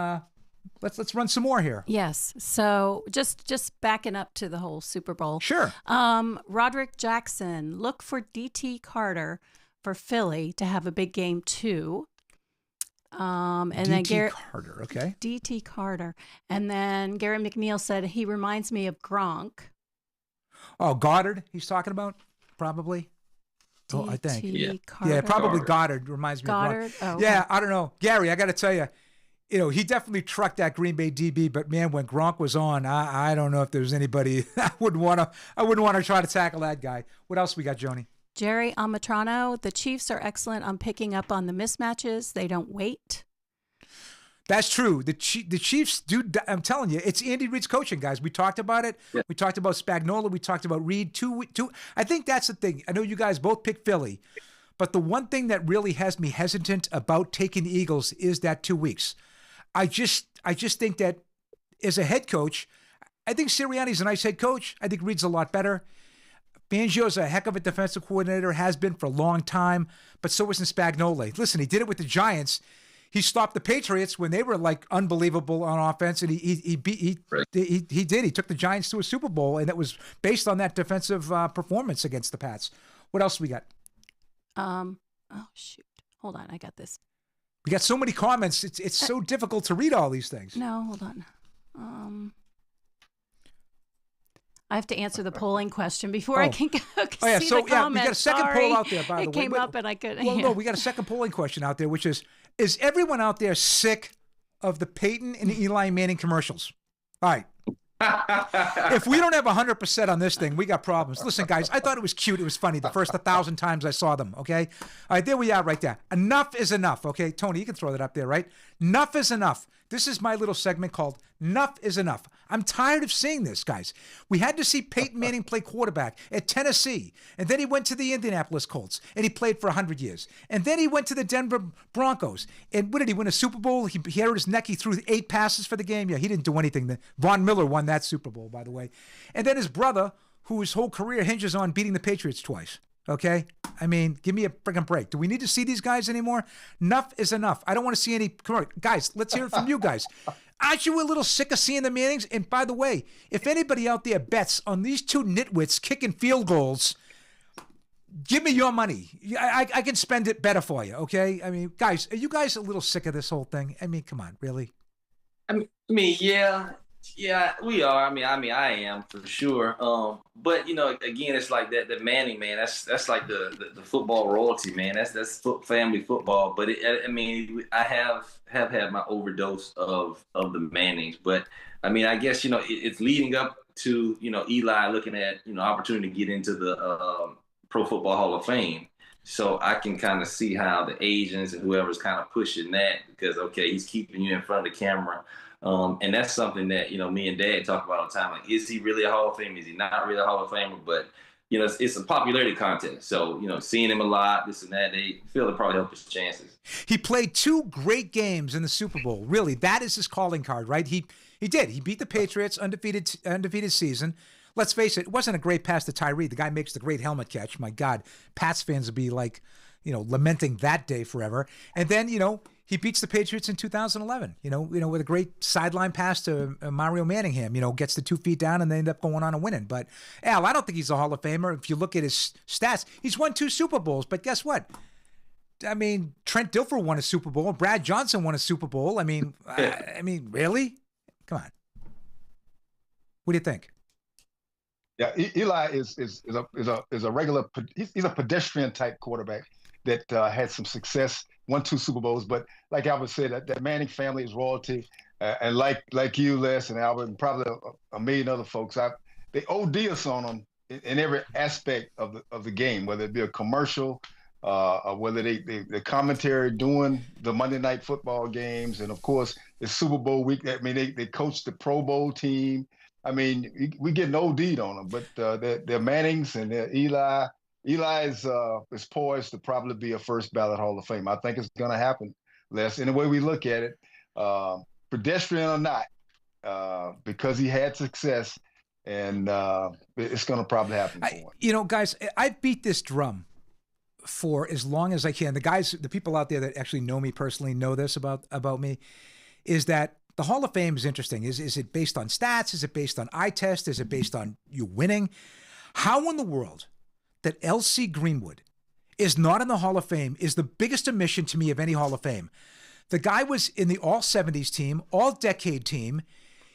let's run some more here.
Yes. So just backing up to the whole Super Bowl.
Sure.
Roderick Jackson, look for D.T. Carter for Philly to have a big game too. And then
D.T. Carter, okay.
D.T. Carter. And then Gary McNeil said he reminds me of Gronk.
Oh, Goddard he's talking about, probably. Oh, I think.
D.T. Carter.
Yeah, probably Goddard reminds me of Gronk.
Oh, okay.
Yeah, I don't know. Gary, I got to tell you, he definitely trucked that Green Bay DB, but man, when Gronk was on, I don't know if there's anybody I wouldn't want to try to tackle that guy. What else we got, Joni?
Jerry Amatrano, the Chiefs are excellent on picking up on the mismatches. They don't wait.
That's true. The Chiefs do. I'm telling you, it's Andy Reid's coaching, guys. We talked about it. Yeah. We talked about Spagnuolo. We talked about Reid. Two. I think that's the thing. I know you guys both picked Philly, but the one thing that really has me hesitant about taking the Eagles is that 2 weeks. I just think that as a head coach, I think Sirianni's a nice head coach. I think Reed's a lot better. Fangio's a heck of a defensive coordinator, has been for a long time, but so isn't Spagnuolo. Listen, he did it with the Giants. He stopped the Patriots when they were like unbelievable on offense, and he did. He took the Giants to a Super Bowl, and that was based on that defensive performance against the Pats. What else we got?
Oh shoot! Hold on, I got this.
We got so many comments. It's so difficult to read all these things.
No, hold on. I have to answer the polling question before I can go see the comments.
We got a second poll out there, by the way.
It came up and I couldn't.
Well, no, we got a second polling question out there, which is everyone out there sick of the Peyton and Eli Manning commercials? All right. If we don't have 100% on this thing, we got problems. Listen, guys, I thought it was cute. It was funny the first 1,000 times I saw them, okay? All right, there we are right there. Enough is enough, okay? Tony, you can throw that up there, right? Enough is enough. This is my little segment called Enough is Enough. I'm tired of seeing this, guys. We had to see Peyton Manning play quarterback at Tennessee, and then he went to the Indianapolis Colts, and he played for 100 years. And then he went to the Denver Broncos, and what did he win, a Super Bowl? He hurt his neck. He threw 8 passes for the game. Yeah, he didn't do anything. Von Miller won that Super Bowl, by the way. And then his brother, whose whole career hinges on beating the Patriots twice. Okay? I mean, give me a freaking break. Do we need to see these guys anymore? Enough is enough. I don't want to see any. Guys, let's hear it from you guys. Aren't you a little sick of seeing the Mannings? And by the way, if anybody out there bets on these two nitwits kicking field goals, give me your money. I can spend it better for you, okay? I mean, guys, are you guys a little sick of this whole thing? I mean, come on, really?
I mean, yeah, we are. I mean, I am for sure. But you know, again, it's like that. The Manning, man, that's like the football royalty, man. That's family football. But I have had my overdose of the Mannings. But I mean, I guess it's leading up to Eli looking at opportunity to get into the Pro Football Hall of Fame. So I can kind of see how the agents and whoever's kind of pushing that, because okay, he's keeping you in front of the camera. And that's something that, me and Dad talk about all the time. Like, is he really a Hall of Famer? Is he not really a Hall of Famer? But, it's a popularity contest. So, seeing him a lot, this and that, they feel it probably helped his chances.
He played 2 great games in the Super Bowl. Really, that is his calling card, right? He did. He beat the Patriots, undefeated season. Let's face it wasn't a great pass to Tyree. The guy makes the great helmet catch. My God, Pats fans would be like, lamenting that day forever. And then, he beats the Patriots in 2011, with a great sideline pass to Mario Manningham, gets the 2 feet down and they end up going on and winning. But, Al, I don't think he's a Hall of Famer. If you look at his stats, he's won 2 Super Bowls. But guess what? I mean, Trent Dilfer won a Super Bowl. Brad Johnson won a Super Bowl. I mean, really? Come on. What do you think?
Yeah, Eli is a regular. He's a pedestrian type quarterback that had some success, won 2 Super Bowls. But like Albert said, that Manning family is royalty, and like you, Les, and Albert, and probably a million other folks, they OD us on them in every aspect of the game, whether it be a commercial, or whether the commentary doing the Monday Night Football games, and of course the Super Bowl week. I mean, they coach the Pro Bowl team. I mean, we getting OD'd on them, but they're Mannings and they're Eli. Eli is poised to probably be a first ballot Hall of Fame. I think it's going to happen, Les. In the way we look at it, pedestrian or not, because he had success, and it's going to probably happen for him.
Guys, I beat this drum for as long as I can. The people out there that actually know me personally know this about me, is that the Hall of Fame is interesting. Is it based on stats? Is it based on eye test? Is it based on you winning? How in the world that L.C. Greenwood is not in the Hall of Fame is the biggest omission to me of any Hall of Fame. The guy was in the all-70s team, all-decade team.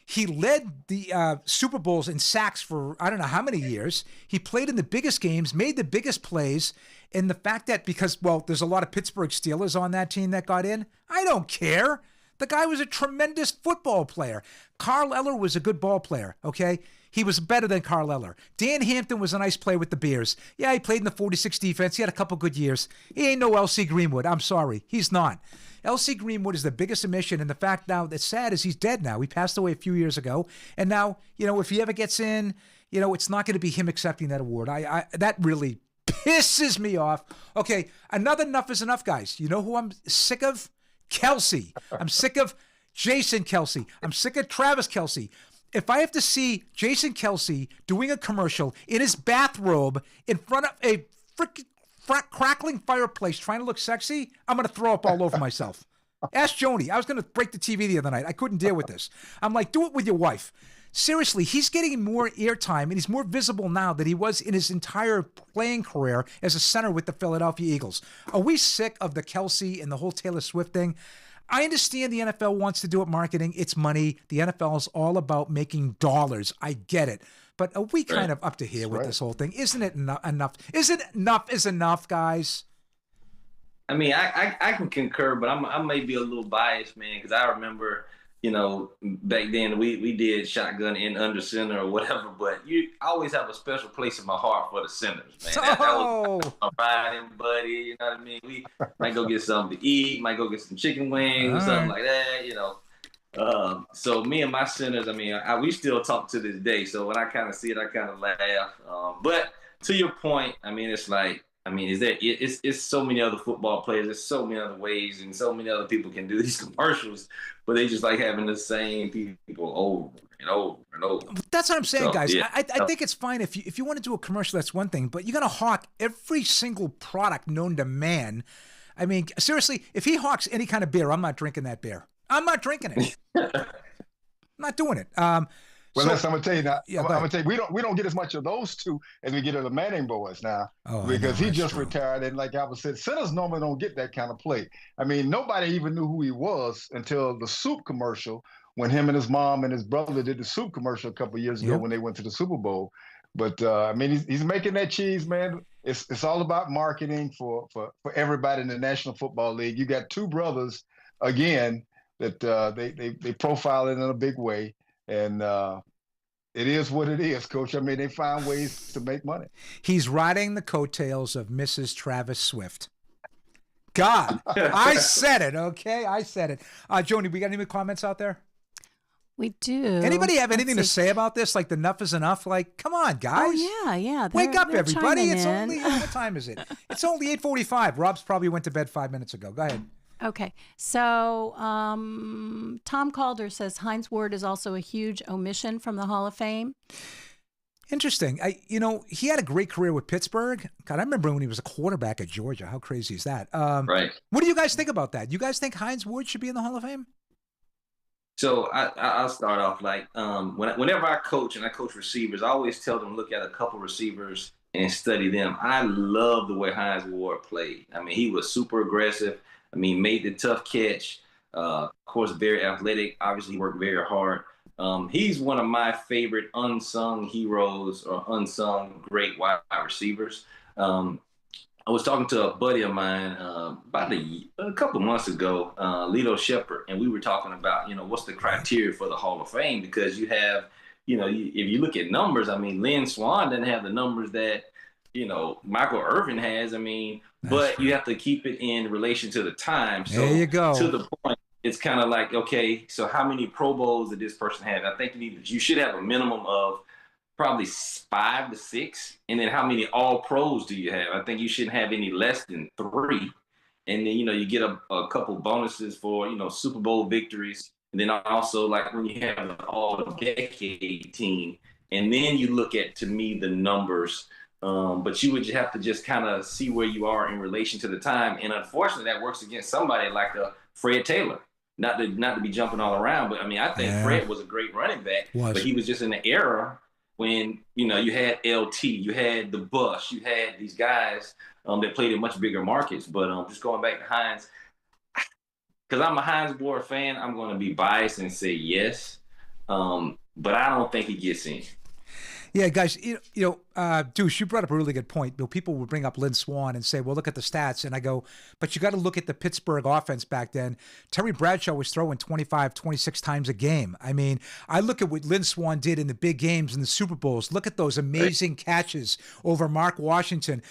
He led the Super Bowls in sacks for I don't know how many years. He played in the biggest games, made the biggest plays. And the fact that there's a lot of Pittsburgh Steelers on that team that got in, I don't care. The guy was a tremendous football player. Carl Eller was a good ball player, okay? He was better than Carl Eller. Dan Hampton was a nice player with the Bears. Yeah, he played in the 46 defense. He had a couple good years. He ain't no L.C. Greenwood. I'm sorry. He's not. L.C. Greenwood is the biggest omission, and the fact now that's sad is he's dead now. He passed away a few years ago. And now, if he ever gets in, it's not going to be him accepting that award. That really pisses me off. Okay, another enough is enough, guys. You know who I'm sick of? Kelce. I'm sick of Jason Kelce. I'm sick of Travis Kelce. if I have to see Jason Kelsey doing a commercial in his bathrobe in front of a freaking crackling fireplace trying to look sexy, I'm going to throw up all over myself. Ask Joni. I was going to break the TV the other night. I couldn't deal with this. I'm like, do it with your wife. Seriously, he's getting more airtime and he's more visible now than he was in his entire playing career as a center with the Philadelphia Eagles. Are we sick of the Kelsey and the whole Taylor Swift thing? I understand the NFL wants to do it marketing. It's money. The NFL is all about making dollars. I get it. But are we kind of up to here with this whole thing? Isn't it enough? Isn't enough is enough, guys?
I mean, I can concur, but I may be a little biased, man, because I remember, back then we did shotgun in under center or whatever, but I always have a special place in my heart for the centers, man. That was my riding buddy, you know what I mean? We might go get something to eat, might go get some chicken wings, something like that, So me and my centers, I mean, we still talk to this day. So when I kind of see it, I kind of laugh. But to your point, I mean, it's like, it's so many other football players. There's so many other ways and so many other people can do these commercials, but they just like having the same people over and over and over.
That's what I'm saying, guys. Yeah. I think it's fine if you want to do a commercial, that's one thing, but you're going to hawk every single product known to man. I mean, seriously, if he hawks any kind of beer, I'm not drinking that beer. I'm not drinking it. I'm not doing it.
Well, listen, I'm gonna tell you now. I'm gonna tell you, we don't get as much of those two as we get of the Manning boys now, because he just retired, and like I was saying, centers normally don't get that kind of play. I mean, nobody even knew who he was until the soup commercial, when him and his mom and his brother did the soup commercial a couple of years ago when they went to the Super Bowl. But I mean, he's making that cheese, man. It's all about marketing for everybody in the National Football League. You got two brothers again that they profile it in a big way. And it is what it is, Coach. I mean, they find ways to make money.
He's riding the coattails of Mrs. Travis Swift. God, I said it, okay? I said it. Joni, we got any comments out there?
We do.
Anybody have anything to say about this? Like, the enough is enough? Like, come on, guys.
Oh, yeah.
Wake up, everybody. It's only, what time is it? It's only 8:45. Rob's probably went to bed 5 minutes ago. Go ahead.
Okay, so Tom Calder says Hines Ward is also a huge omission from the Hall of Fame.
Interesting. He had a great career with Pittsburgh. God, I remember when he was a quarterback at Georgia. How crazy is that?
Right.
What do you guys think about that? You guys think Hines Ward should be in the Hall of Fame?
So I'll start off like whenever I coach and I coach receivers, I always tell them look at a couple receivers and study them. I love the way Hines Ward played. I mean, he was super aggressive. I mean, made the tough catch. Of course, very athletic. Obviously, worked very hard. He's one of my favorite unsung heroes or unsung great wide receivers. I was talking to a buddy of mine about a couple of months ago, Lito Shepherd, and we were talking about, what's the criteria for the Hall of Fame? Because you have, if you look at numbers, I mean, Lynn Swann doesn't have the numbers that, Michael Irvin has. I mean, but you have to keep it in relation to the time. So
there you go.
To the point, it's kind of like, okay, so how many Pro Bowls did this person have? I think you should have a minimum of probably 5 to 6. And then how many All Pros do you have? I think you shouldn't have any less than 3. And then, you get a couple bonuses for, Super Bowl victories. And then also like when you have an all-decade team. And then you look at, to me, the numbers. But you would have to just kind of see where you are in relation to the time. And unfortunately, that works against somebody like a Fred Taylor. Not to be jumping all around, but I mean, I think Fred was a great running back, but he was just in the era when, you had LT, you had the Bush, you had these guys that played in much bigger markets. But just going back to Hines, because I'm a Hines Ward fan, I'm going to be biased and say yes. But I don't think he gets in.
Yeah, guys, Deuce, you brought up a really good point. People would bring up Lynn Swann and say, well, look at the stats. And I go, but you got to look at the Pittsburgh offense back then. Terry Bradshaw was throwing 25, 26 times a game. I mean, I look at what Lynn Swann did in the big games in the Super Bowls. Look at those amazing catches over Mark Washington.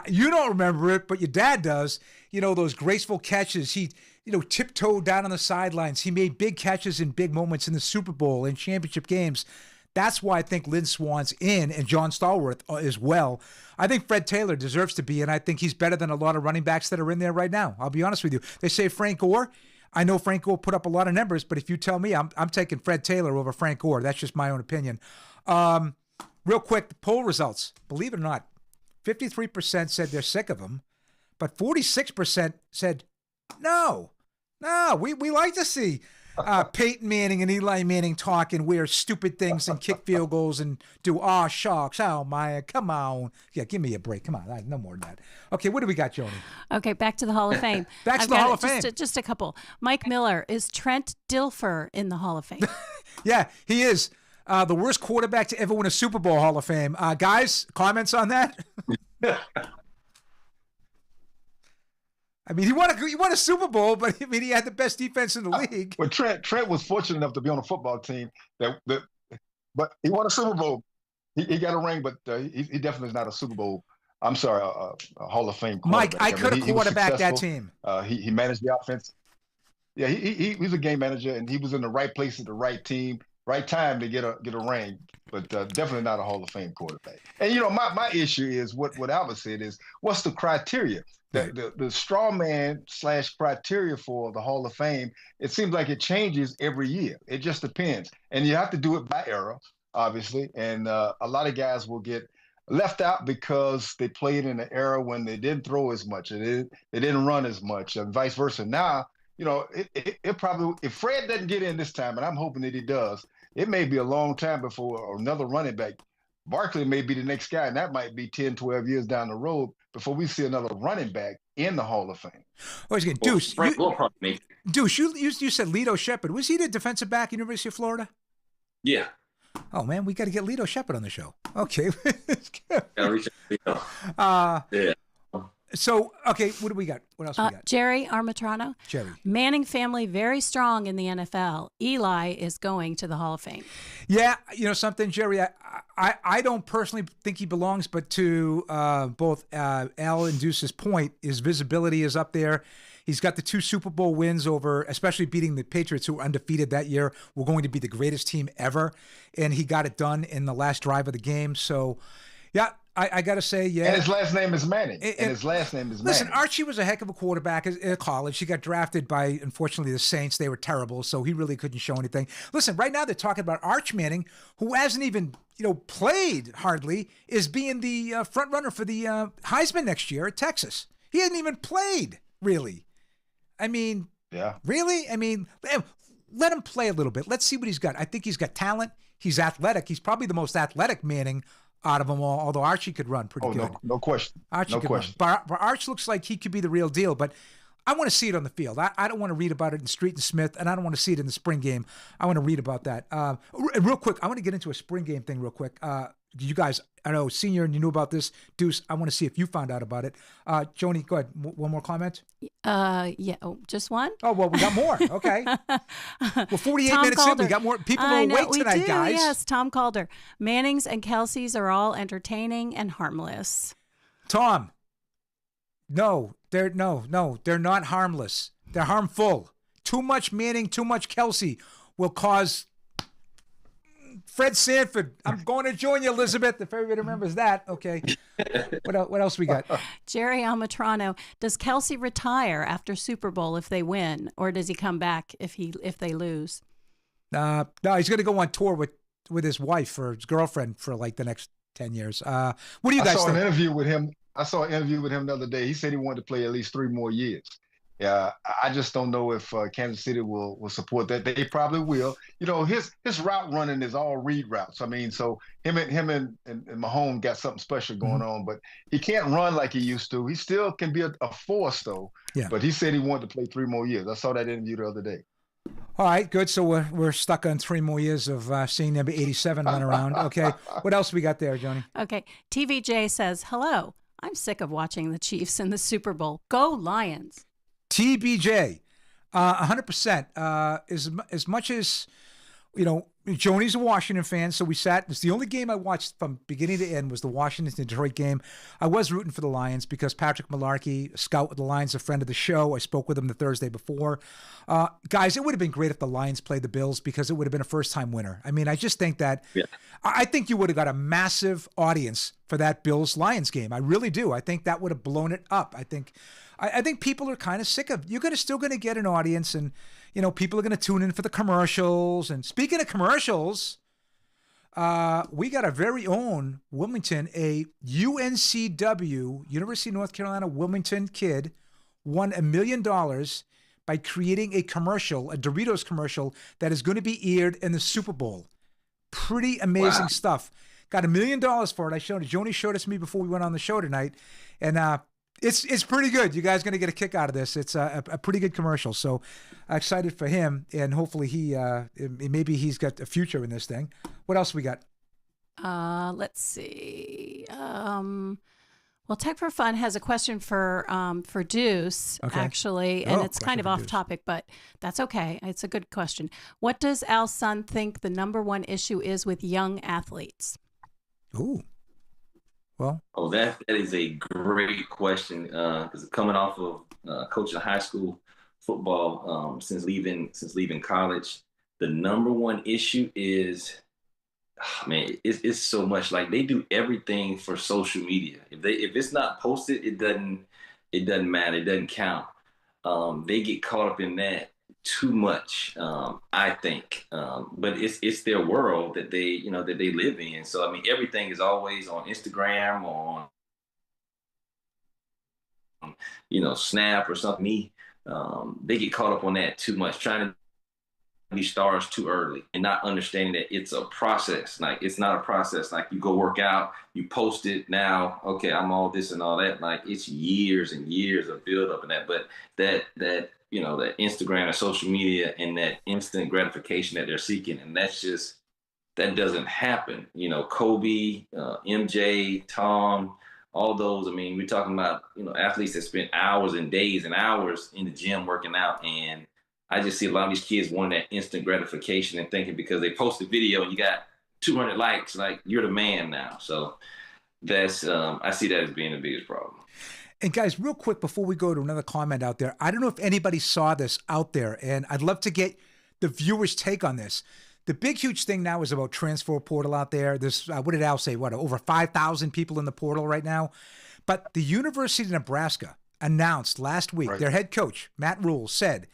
You don't remember it, but your dad does. Those graceful catches. He tiptoed down on the sidelines. He made big catches in big moments in the Super Bowl and championship games. That's why I think Lynn Swann's in, and John Stallworth as well. I think Fred Taylor deserves to be in. I think he's better than a lot of running backs that are in there right now. I'll be honest with you. They say Frank Gore. I know Frank Gore put up a lot of numbers, but if you tell me, I'm taking Fred Taylor over Frank Gore. That's just my own opinion. Real quick, the poll results. Believe it or not, 53% said they're sick of him, but 46% said, no, we like to see Peyton Manning and Eli Manning talk and wear stupid things and kick field goals and do, sharks, Maya, come on. Yeah, give me a break. Come on, no more than that. Okay, what do we got, Joni?
Okay, back to the Hall of Fame.
Back to the Hall of Fame.
Just a couple. Mike Miller, is Trent Dilfer in the Hall of Fame?
Yeah, he is. The worst quarterback to ever win a Super Bowl Hall of Fame. Guys, comments on that? I mean, he won a Super Bowl, but I mean, he had the best defense in the league.
Well, Trent was fortunate enough to be on a football team but he won a Super Bowl. He got a ring, but he definitely is not a Super Bowl. I'm sorry, a Hall of Fame quarterback.
Mike, I could have quarterbacked that team.
He managed the offense. Yeah, he was a game manager, and he was in the right place at the right team, right time to get a ring. But definitely not a Hall of Fame quarterback. And my issue is what Albert said is, what's the criteria? The straw man / criteria for the Hall of Fame, it seems like it changes every year. It just depends. And you have to do it by era, obviously. And a lot of guys will get left out because they played in an era when they didn't throw as much and they didn't run as much, and vice versa. Now, it probably, if Fred doesn't get in this time, and I'm hoping that he does, it may be a long time before another running back. Barkley may be the next guy, and that might be 10, 12 years down the road before we see another running back in the Hall of Fame.
Oh, he's getting Deuce.
Frank will probably make it.
Deuce, you said Lito Shepherd. Was he the defensive back, University of Florida?
Yeah.
Oh, man, we got to get Lito Shepherd on the show. Okay.
Gotta reach out. Yeah.
So, okay, what do we got? What else we got?
Jerry Armatrano.
Jerry.
Manning family very strong in the NFL. Eli is going to the Hall of Fame.
Yeah, something, Jerry, I don't personally think he belongs, but to both Al and Deuce's point, his visibility is up there. He's got the 2 Super Bowl wins over, especially beating the Patriots, who were undefeated that year, were going to be the greatest team ever. And he got it done in the last drive of the game. So, yeah, I got to say, yeah.
And his last name is Manning. Listen,
Archie was a heck of a quarterback in college. He got drafted by, unfortunately, the Saints. They were terrible, so he really couldn't show anything. Listen, right now they're talking about Arch Manning, who hasn't even, played hardly, is being the front runner for the Heisman next year at Texas. He hasn't even played, really. I mean,
yeah.
Really? I mean, let him play a little bit. Let's see what he's got. I think he's got talent. He's athletic. He's probably the most athletic Manning out of them all, although Archie could run pretty good.
No question.
Archie could run. But Arch looks like he could be the real deal, but I want to see it on the field. I don't want to read about it in Street and Smith, and I don't want to see it in the spring game. I want to read about that. Real quick, I want to get into a spring game thing real quick. You guys, I know, Senior, and you knew about this. Deuce, I want to see if you found out about it. Joni, go ahead. One more comment?
Yeah. Oh, just one?
Oh, well, we got more. Okay. Well, 48
Tom
minutes
Calder.
in, we got more. People are awake tonight, guys.
Yes, Tom Calder. Mannings and Kelsey's are all entertaining and harmless.
Tom, no, they're not harmless. They're harmful. Too much Manning, too much Kelsey will cause Fred Sanford. I'm going to join you, Elizabeth, if everybody remembers that. Okay. What else we got?
Jerry Almatrano. Does Kelsey retire after Super Bowl if they win, or does he come back if they lose?
No, he's going to go on tour with his wife or his girlfriend for like the next 10 years. What do you guys think?
I saw an interview with him the other day. He said he wanted to play at least 3 more years. Yeah, I just don't know if Kansas City will support that. They probably will. His route running is all read routes. I mean, so him and Mahomes got something special going on, but he can't run like he used to. He still can be a force, though.
Yeah.
But he said he wanted to play 3 more years. I saw that interview the other day.
All right, good. So we're stuck on 3 more years of seeing number 87 run around. Okay, what else we got there, Joni?
Okay, TVJ says, hello. I'm sick of watching the Chiefs in the Super Bowl. Go Lions.
TBJ, 100%. As much as, Joni's a Washington fan, so we sat. It's the only game I watched from beginning to end was the Washington-Detroit game. I was rooting for the Lions because Patrick Malarkey, scout with the Lions, a friend of the show. I spoke with him the Thursday before. Guys, it would have been great if the Lions played the Bills because it would have been a first-time winner. I mean, I just think that I think you would have got a massive audience for that Bills-Lions game. I really do. I think that would have blown it up. I think people are kind of sick of. You're still going to get an audience, and people are going to tune in for the commercials. And speaking of commercials, we got our very own Wilmington, a UNCW, University of North Carolina Wilmington kid, won $1 million by creating a commercial, a Doritos commercial that is going to be aired in the Super Bowl. Pretty amazing stuff. Got $1 million for it. Joni showed it to me before we went on the show tonight, and it's pretty good. You guys are going to get a kick out of this. It's a pretty good commercial. So I'm excited for him, and hopefully maybe he's got a future in this thing. What else we got?
Let's see. Well, Tech for Fun has a question for Deuce, actually, and it's kind of off topic, but that's okay. It's a good question. What does Al's son think the number one issue is with young athletes?
Ooh. Well.
Oh, that is a great question. Because coming off of coaching high school football since leaving college, the number one issue is, it's so much. Like, they do everything for social media. If it's not posted, it doesn't matter. It doesn't count. They get caught up in that too much, I think. But it's their world that they live in. So everything is always on Instagram or on Snap or something. They get caught up on that too much, trying to be stars too early and not understanding that it's a process. Like, it's not a process. Like, you go work out, you post it now, okay, I'm all this and all that. Like, it's years and years of build up in that. But that Instagram and social media and that instant gratification that they're seeking, and that doesn't happen. Kobe, MJ, Tom, all those. We're talking about athletes that spend hours and days and hours in the gym working out, and I just see a lot of these kids wanting that instant gratification and thinking because they post a video and you got 200 likes, like, you're the man now. So that's I see that as being the biggest problem.
And guys, real quick before we go to another comment out there, I don't know if anybody saw this out there, and I'd love to get the viewers' take on this. The big, huge thing now is about transfer portal out there. There's, what did Al say? Over 5,000 people in the portal right now. But the University of Nebraska announced last week, their head coach, Matt Rule, said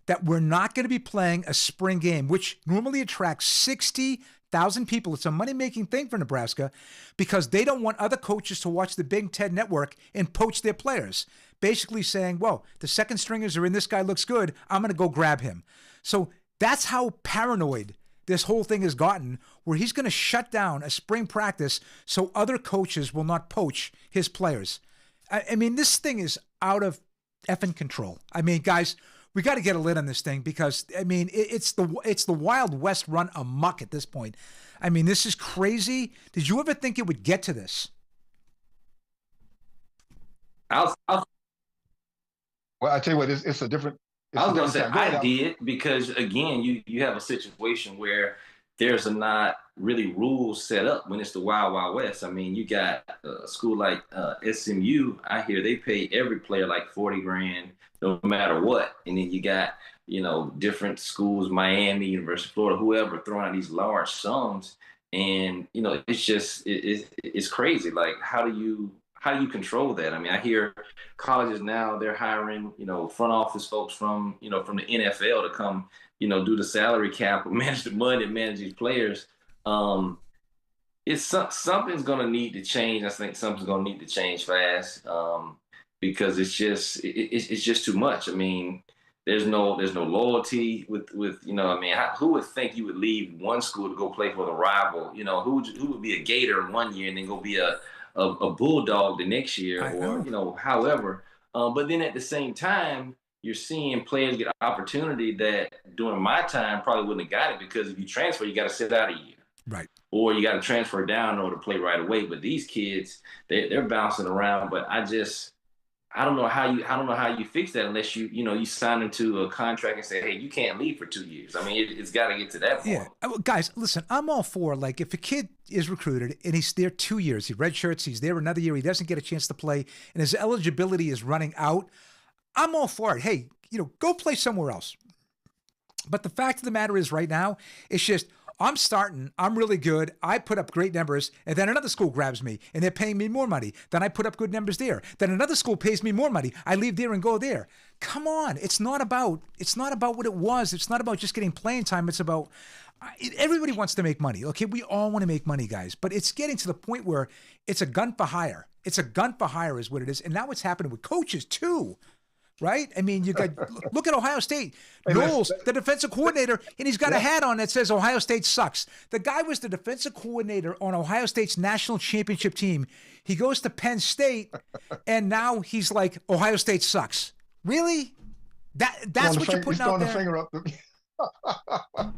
that we're not going to be playing a spring game, which normally attracts 60,000 people. It's a money-making thing for Nebraska because they don't want other coaches to watch the Big Ten Network and poach their players. Basically saying, well, the second stringers are in, this guy looks good, I'm going to go grab him. So that's how paranoid this whole thing has gotten, where he's going to shut down a spring practice so other coaches will not poach his players. This thing is out of effing control. Guys, we got to get a lid on this thing because it's the Wild West run amok at this point. This is crazy. Did you ever think it would get to this?
Well, I tell you what, it's a different.
I was going to say I did because, again, you have a situation where there's not really rules set up when it's the Wild Wild West. You got a school like SMU. I hear they pay every player like $40,000 no matter what. And then you got, different schools, Miami, University of Florida, whoever, throwing out these large sums. And, it's just, it's crazy. Like, how do you control that? I hear colleges now, they're hiring, front office folks from the NFL to come, do the salary cap, manage the money, and manage these players. Something's going to need to change. I think something's going to need to change fast because it's just too much. There's no loyalty with who would think you would leave one school to go play for the rival? Who would be a Gator one year and then go be a Bulldog the next year, or however. But then at the same time, you're seeing players get opportunity that during my time probably wouldn't have got it because if you transfer, you got to sit out a year,
right?
Or you got to transfer down in order to play right away. But these kids, they're bouncing around. But I don't know how you fix that unless you sign into a contract and say, hey, you can't leave for 2 years. It's got to get to that point.
Yeah, guys, listen, I'm all for, like, if a kid is recruited and he's there 2 years, he redshirts, he's there another year, he doesn't get a chance to play, and his eligibility is running out, I'm all for it. Hey, go play somewhere else. But the fact of the matter is right now, it's just I'm starting, I'm really good, I put up great numbers, and then another school grabs me and they're paying me more money. Then I put up good numbers there. Then another school pays me more money. I leave there and go there. Come on. It's not about what it was. It's not about just getting playing time. It's about everybody wants to make money. Okay, we all want to make money, guys, but it's getting to the point where it's a gun for hire. It's a gun for hire is what it is. And now it's happening with coaches too. Right? I mean, you got look at Ohio State. Knowles, the defensive coordinator, and he's got a hat on that says Ohio State sucks. The guy was the defensive coordinator on Ohio State's national championship team. He goes to Penn State, and now he's like, Ohio State sucks. Really? That's what you're putting out there?
He's throwing the finger up.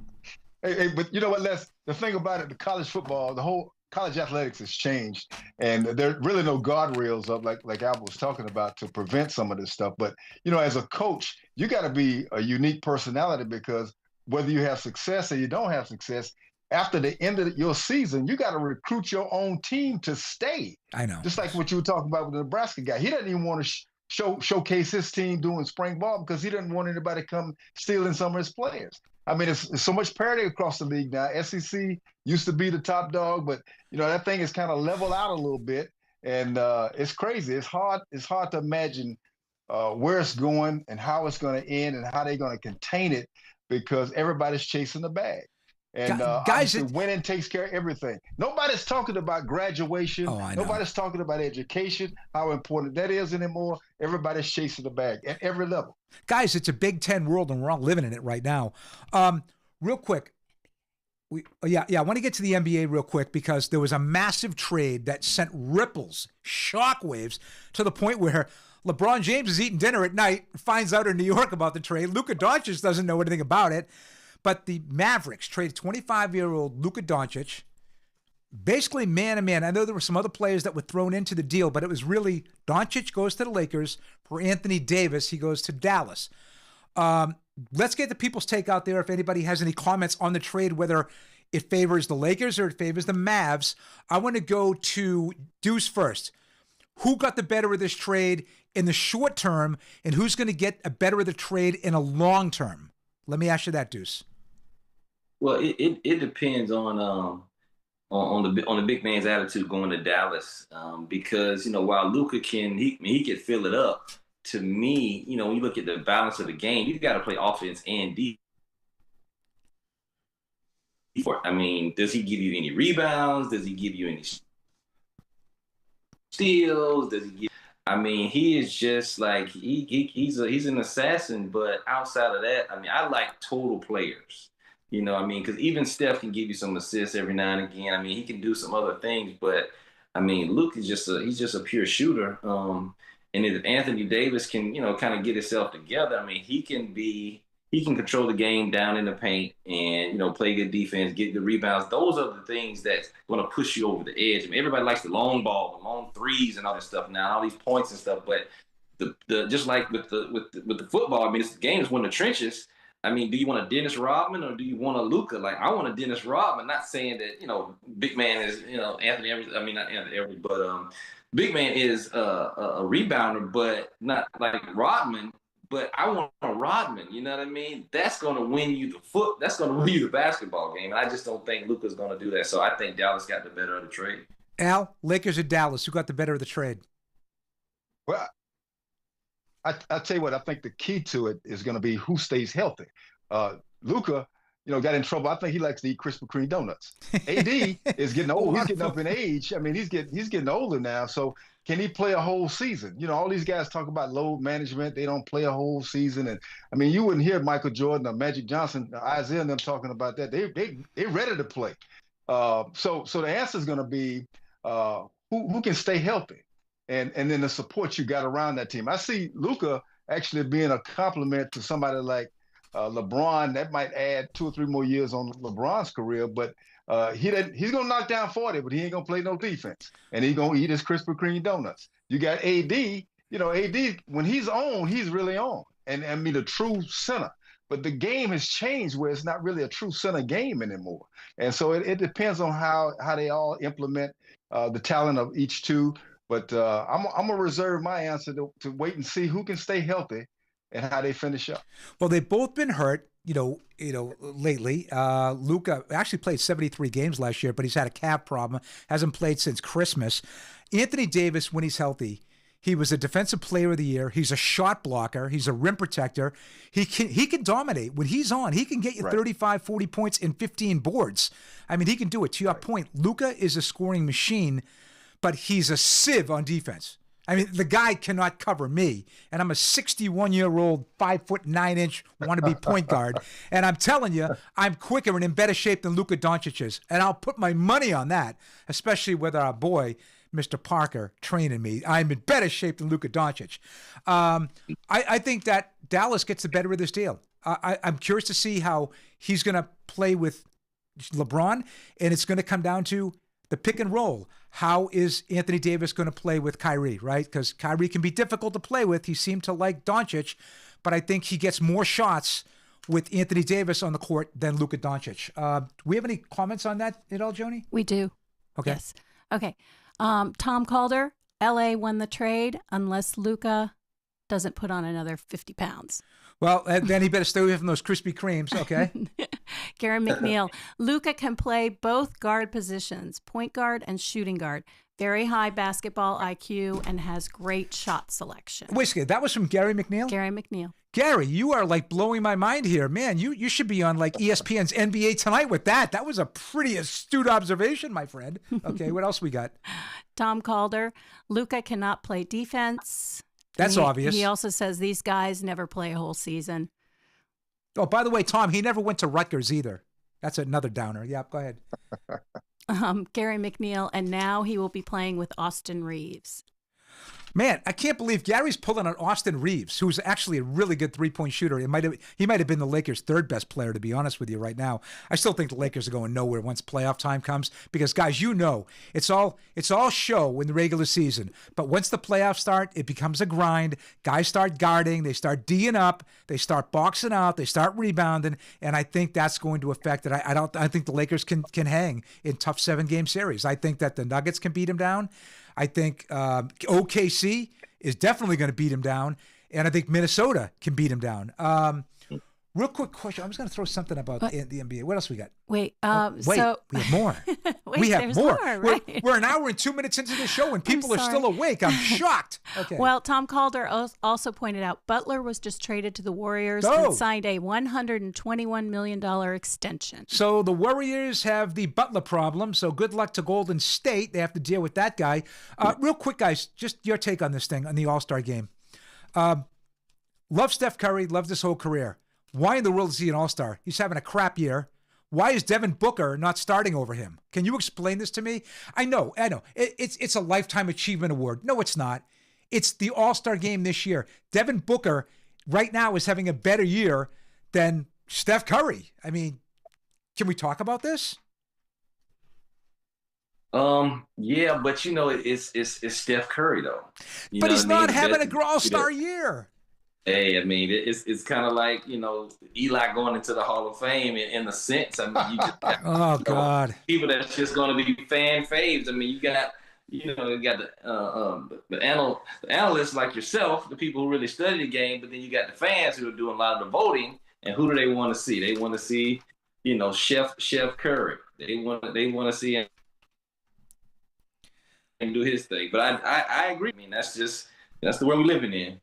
Hey, but you know what, Les? The thing about it, the college football, the whole college athletics has changed, and there are really no guardrails up like Al was talking about to prevent some of this stuff. But you know, as a coach, you got to be a unique personality, because whether you have success or you don't have success, after the end of your season, you got to recruit your own team to stay.
I know.
Just like what you were talking about with the Nebraska guy, he doesn't even want to showcase his team doing spring ball because he doesn't want anybody to come stealing some of his players. I mean, it's so much parity across the league now. SEC used to be the top dog, but you know that thing is kind of leveled out a little bit, and it's crazy. It's hard to imagine where it's going and how it's going to end and how they're going to contain it, because everybody's chasing the bag. And guys, winning takes care of everything. Nobody's talking about graduation. Nobody's talking about education, how important that is anymore. Everybody's chasing the bag at every level.
Guys, it's a Big Ten world, and we're all living in it right now. Real quick, I want to get to the NBA real quick, because there was a massive trade that sent ripples, shockwaves, to the point where LeBron James is eating dinner at night, finds out in New York about the trade. Luka Doncic doesn't know anything about it. But the Mavericks traded 25-year-old Luka Doncic, basically man-to-man. I know there were some other players that were thrown into the deal, but it was really Doncic goes to the Lakers. For Anthony Davis, he goes to Dallas. Let's get the people's take out there if anybody has any comments on the trade, whether it favors the Lakers or it favors the Mavs. I want to go to Deuce first. Who got the better of this trade in the short term, and who's going to get a better of the trade in a long term? Let me ask you that, Deuce.
Well, it depends on the big man's attitude going to Dallas, because you know, while Luka can fill it up. To me, you know, when you look at the balance of the game, you got to play offense and defense. I mean, does he give you any rebounds? Does he give you any steals? Does he give? I mean, he is just like he's an assassin. But outside of that, I mean, I like total players. You know, I mean, because even Steph can give you some assists every now and again. I mean, he can do some other things, but I mean, Luke is he's just a pure shooter. And if Anthony Davis can, you know, kind of get himself together, I mean, he can control the game down in the paint and, you know, play good defense, get the rebounds. Those are the things that's going to push you over the edge. I mean, everybody likes the long ball, the long threes and all this stuff now, all these points and stuff. But the just like with the football, I mean, this game is won the trenches. I mean, do you want a Dennis Rodman or do you want a Luka? Like, I want a Dennis Rodman, not saying that, you know, big man is, you know, Anthony Edwards. I mean, not Anthony Edwards, but big man is a rebounder, but not like Rodman. But I want a Rodman, you know what I mean? That's going to win you that's going to win you the basketball game. And I just don't think Luka's going to do that. So I think Dallas got the better of the trade.
Al, Lakers or Dallas, who got the better of the trade?
Well, I tell you what, I think the key to it is going to be who stays healthy. Luka, you know, got in trouble. I think he likes to eat Krispy Kreme donuts. AD is getting old. He's getting up in age. I mean, he's getting older now. So can he play a whole season? You know, all these guys talk about load management. They don't play a whole season. And I mean, you wouldn't hear Michael Jordan or Magic Johnson, Isaiah and them talking about that. They ready to play. So the answer is going to be who can stay healthy, and then the support you got around that team. I see Luka actually being a compliment to somebody like LeBron. That might add 2 or 3 more years on LeBron's career, but he's going to knock down 40, but he ain't going to play no defense. And he's going to eat his Krispy Kreme donuts. You got AD, you know, AD, when he's on, he's really on. And I mean, a true center. But the game has changed where it's not really a true center game anymore. And so it depends on how they all implement the talent of each two. But I'm going to reserve my answer to wait and see who can stay healthy and how they finish up.
Well, they've both been hurt. lately. Luka actually played 73 games last year, but he's had a calf problem. Hasn't played since Christmas. Anthony Davis, when he's healthy, he was a defensive player of the year. He's a shot blocker. He's a rim protector. He can dominate. When he's on, he can get you 35, 40 points and 15 boards. I mean, he can do it. To your point, Luka is a scoring machine, but he's a sieve on defense. I mean, the guy cannot cover me, and I'm a 61-year-old, 5'9" wannabe point guard, and I'm telling you, I'm quicker and in better shape than Luka Doncic is, and I'll put my money on that, especially with our boy, Mr. Parker, training me. I'm in better shape than Luka Doncic. I think that Dallas gets the better of this deal. I'm curious to see how he's going to play with LeBron, and it's going to come down to the pick and roll. How is Anthony Davis going to play with Kyrie, right? Because Kyrie can be difficult to play with. He seemed to like Doncic, but I think he gets more shots with Anthony Davis on the court than Luka Doncic. Do we have any comments on that at all, Joni?
We do.
Okay.
Yes. Okay. Tom Calder, LA won the trade unless Luka doesn't put on another 50 pounds.
Well, then he better stay away from those Krispy Kremes, okay?
Gary McNeil, Luka can play both guard positions, point guard and shooting guard. Very high basketball IQ and has great shot selection.
Wait a second, that was from Gary McNeil?
Gary McNeil.
Gary, you are like blowing my mind here. Man, you should be on like ESPN's NBA Tonight with that. That was a pretty astute observation, my friend. Okay, what else we got?
Tom Calder, Luka cannot play defense.
That's obvious.
He also says these guys never play a whole season.
Oh, by the way, Tom, he never went to Rutgers either. That's another downer. Yeah, go ahead.
Gary McNeil, and now he will be playing with Austin Reeves.
Man, I can't believe Gary's pulling on Austin Reeves, who's actually a really good three-point shooter. He might have been the Lakers' third best player, to be honest with you right now. I still think the Lakers are going nowhere once playoff time comes because, guys, it's all show in the regular season. But once the playoffs start, it becomes a grind. Guys start guarding, they start D'ing up, they start boxing out, they start rebounding, and I think that's going to affect it. I think the Lakers can hang in tough 7-game series. I think that the Nuggets can beat them down. I think OKC is definitely going to beat him down, and I think Minnesota can beat him down. Real quick question. I'm just going to throw something about the NBA. What else we got?
Wait,
we have more. We have more.
Right?
We're an hour and 2 minutes into the show, and people are still awake. I'm shocked. Okay.
Well, Tom Calder also pointed out Butler was just traded to the Warriors and signed a $121 million extension.
So the Warriors have the Butler problem, so good luck to Golden State. They have to deal with that guy. Real quick, guys, just your take on this thing, on the All-Star game. Love Steph Curry, love this whole career. Why in the world is he an all-star? He's having a crap year. Why is Devin Booker not starting over him? Can you explain this to me? I know. It's a Lifetime Achievement Award. No, it's not. It's the all-star game this year. Devin Booker right now is having a better year than Steph Curry. I mean, can we talk about this?
Yeah, but it's Steph Curry though.
But he's not having a all-star year.
Hey, I mean, it's kind of like, Eli going into the Hall of Fame in a sense. I mean, you just got,
God,
people that's just going to be fan faves. I mean, you got the analysts like yourself, the people who really study the game, but then you got the fans who are doing a lot of the voting. And who do they want to see? They want to see, Chef Curry. They want to see him do his thing. But I agree. I mean, that's the world we're living in.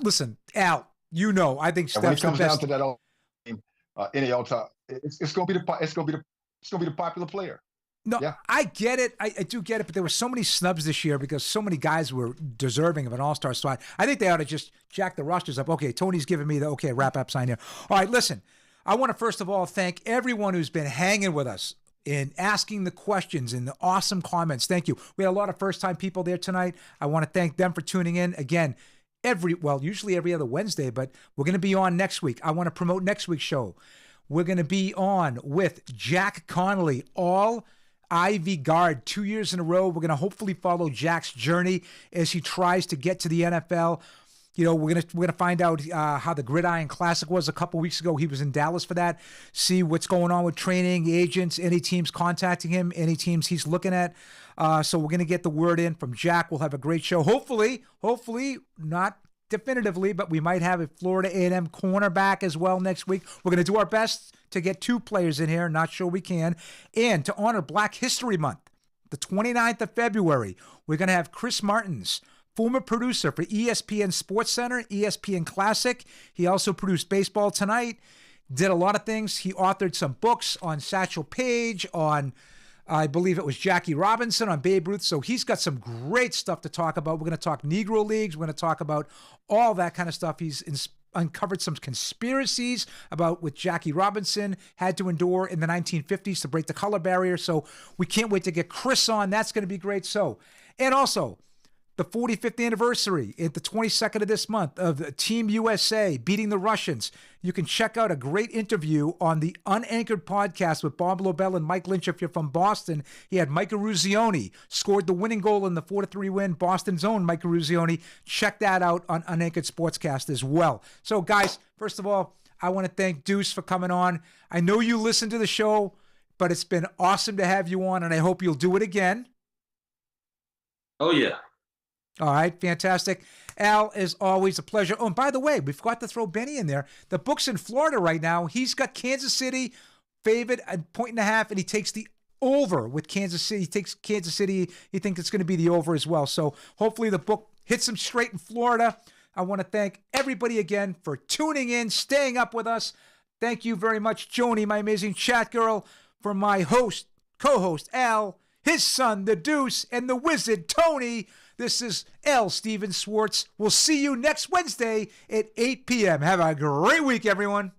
Listen, Al, I think Steph's
when it comes
the best.
down to that game, any all-time, it's going to be the popular player.
No,
yeah.
I get it. I do get it, but there were so many snubs this year because so many guys were deserving of an all-star spot. I think they ought to just jack the rosters up. Okay, Tony's giving me the wrap-up sign here. All right, listen, I want to first of all thank everyone who's been hanging with us in asking the questions and the awesome comments. Thank you. We had a lot of first-time people there tonight. I want to thank them for tuning in. Again, usually every other Wednesday, but we're going to be on next week. I want to promote next week's show. We're going to be on with Jack Connolly, all Ivy guard, 2 years in a row. We're going to hopefully follow Jack's journey as he tries to get to the NFL. We're gonna find out how the Gridiron Classic was a couple weeks ago. He was in Dallas for that. See what's going on with training, agents, any teams contacting him, any teams he's looking at. So we're gonna get the word in from Jack. We'll have a great show. Hopefully not definitively, but we might have a Florida A&M cornerback as well next week. We're going to do our best to get 2 players in here. Not sure we can. And to honor Black History Month, the 29th of February, we're going to have Chris Martins, former producer for ESPN SportsCenter, ESPN Classic. He also produced Baseball Tonight, did a lot of things. He authored some books on Satchel Paige, on I believe it was Jackie Robinson, on Babe Ruth. So he's got some great stuff to talk about. We're going to talk Negro Leagues. We're going to talk about all that kind of stuff. He's uncovered some conspiracies about what Jackie Robinson had to endure in the 1950s to break the color barrier. So we can't wait to get Chris on. That's going to be great. So, and also the 45th anniversary at the 22nd of this month of the Team USA beating the Russians. You can check out a great interview on the Unanchored podcast with Bob Lobel and Mike Lynch. If you're from Boston, he had Mike Eruzione, scored the winning goal in the 4-3 win. Boston's own Mike Eruzione. Check that out on Unanchored Sportscast as well. So, guys, first of all, I want to thank Deuce for coming on. I know you listen to the show, but it's been awesome to have you on, and I hope you'll do it again.
Oh, yeah.
All right, fantastic. Al, is always a pleasure. Oh, and by the way, we forgot to throw Benny in there. The book's in Florida right now. He's got Kansas City favored at 1.5, and he takes the over with Kansas City. He takes Kansas City. He thinks it's going to be the over as well. So hopefully the book hits him straight in Florida. I want to thank everybody again for tuning in, staying up with us. Thank you very much, Joni, my amazing chat girl, for my host, co-host, Al, his son, the Deuce, and the wizard, Tony. This is L. Steven Swartz. We'll see you next Wednesday at 8 p.m. Have a great week, everyone.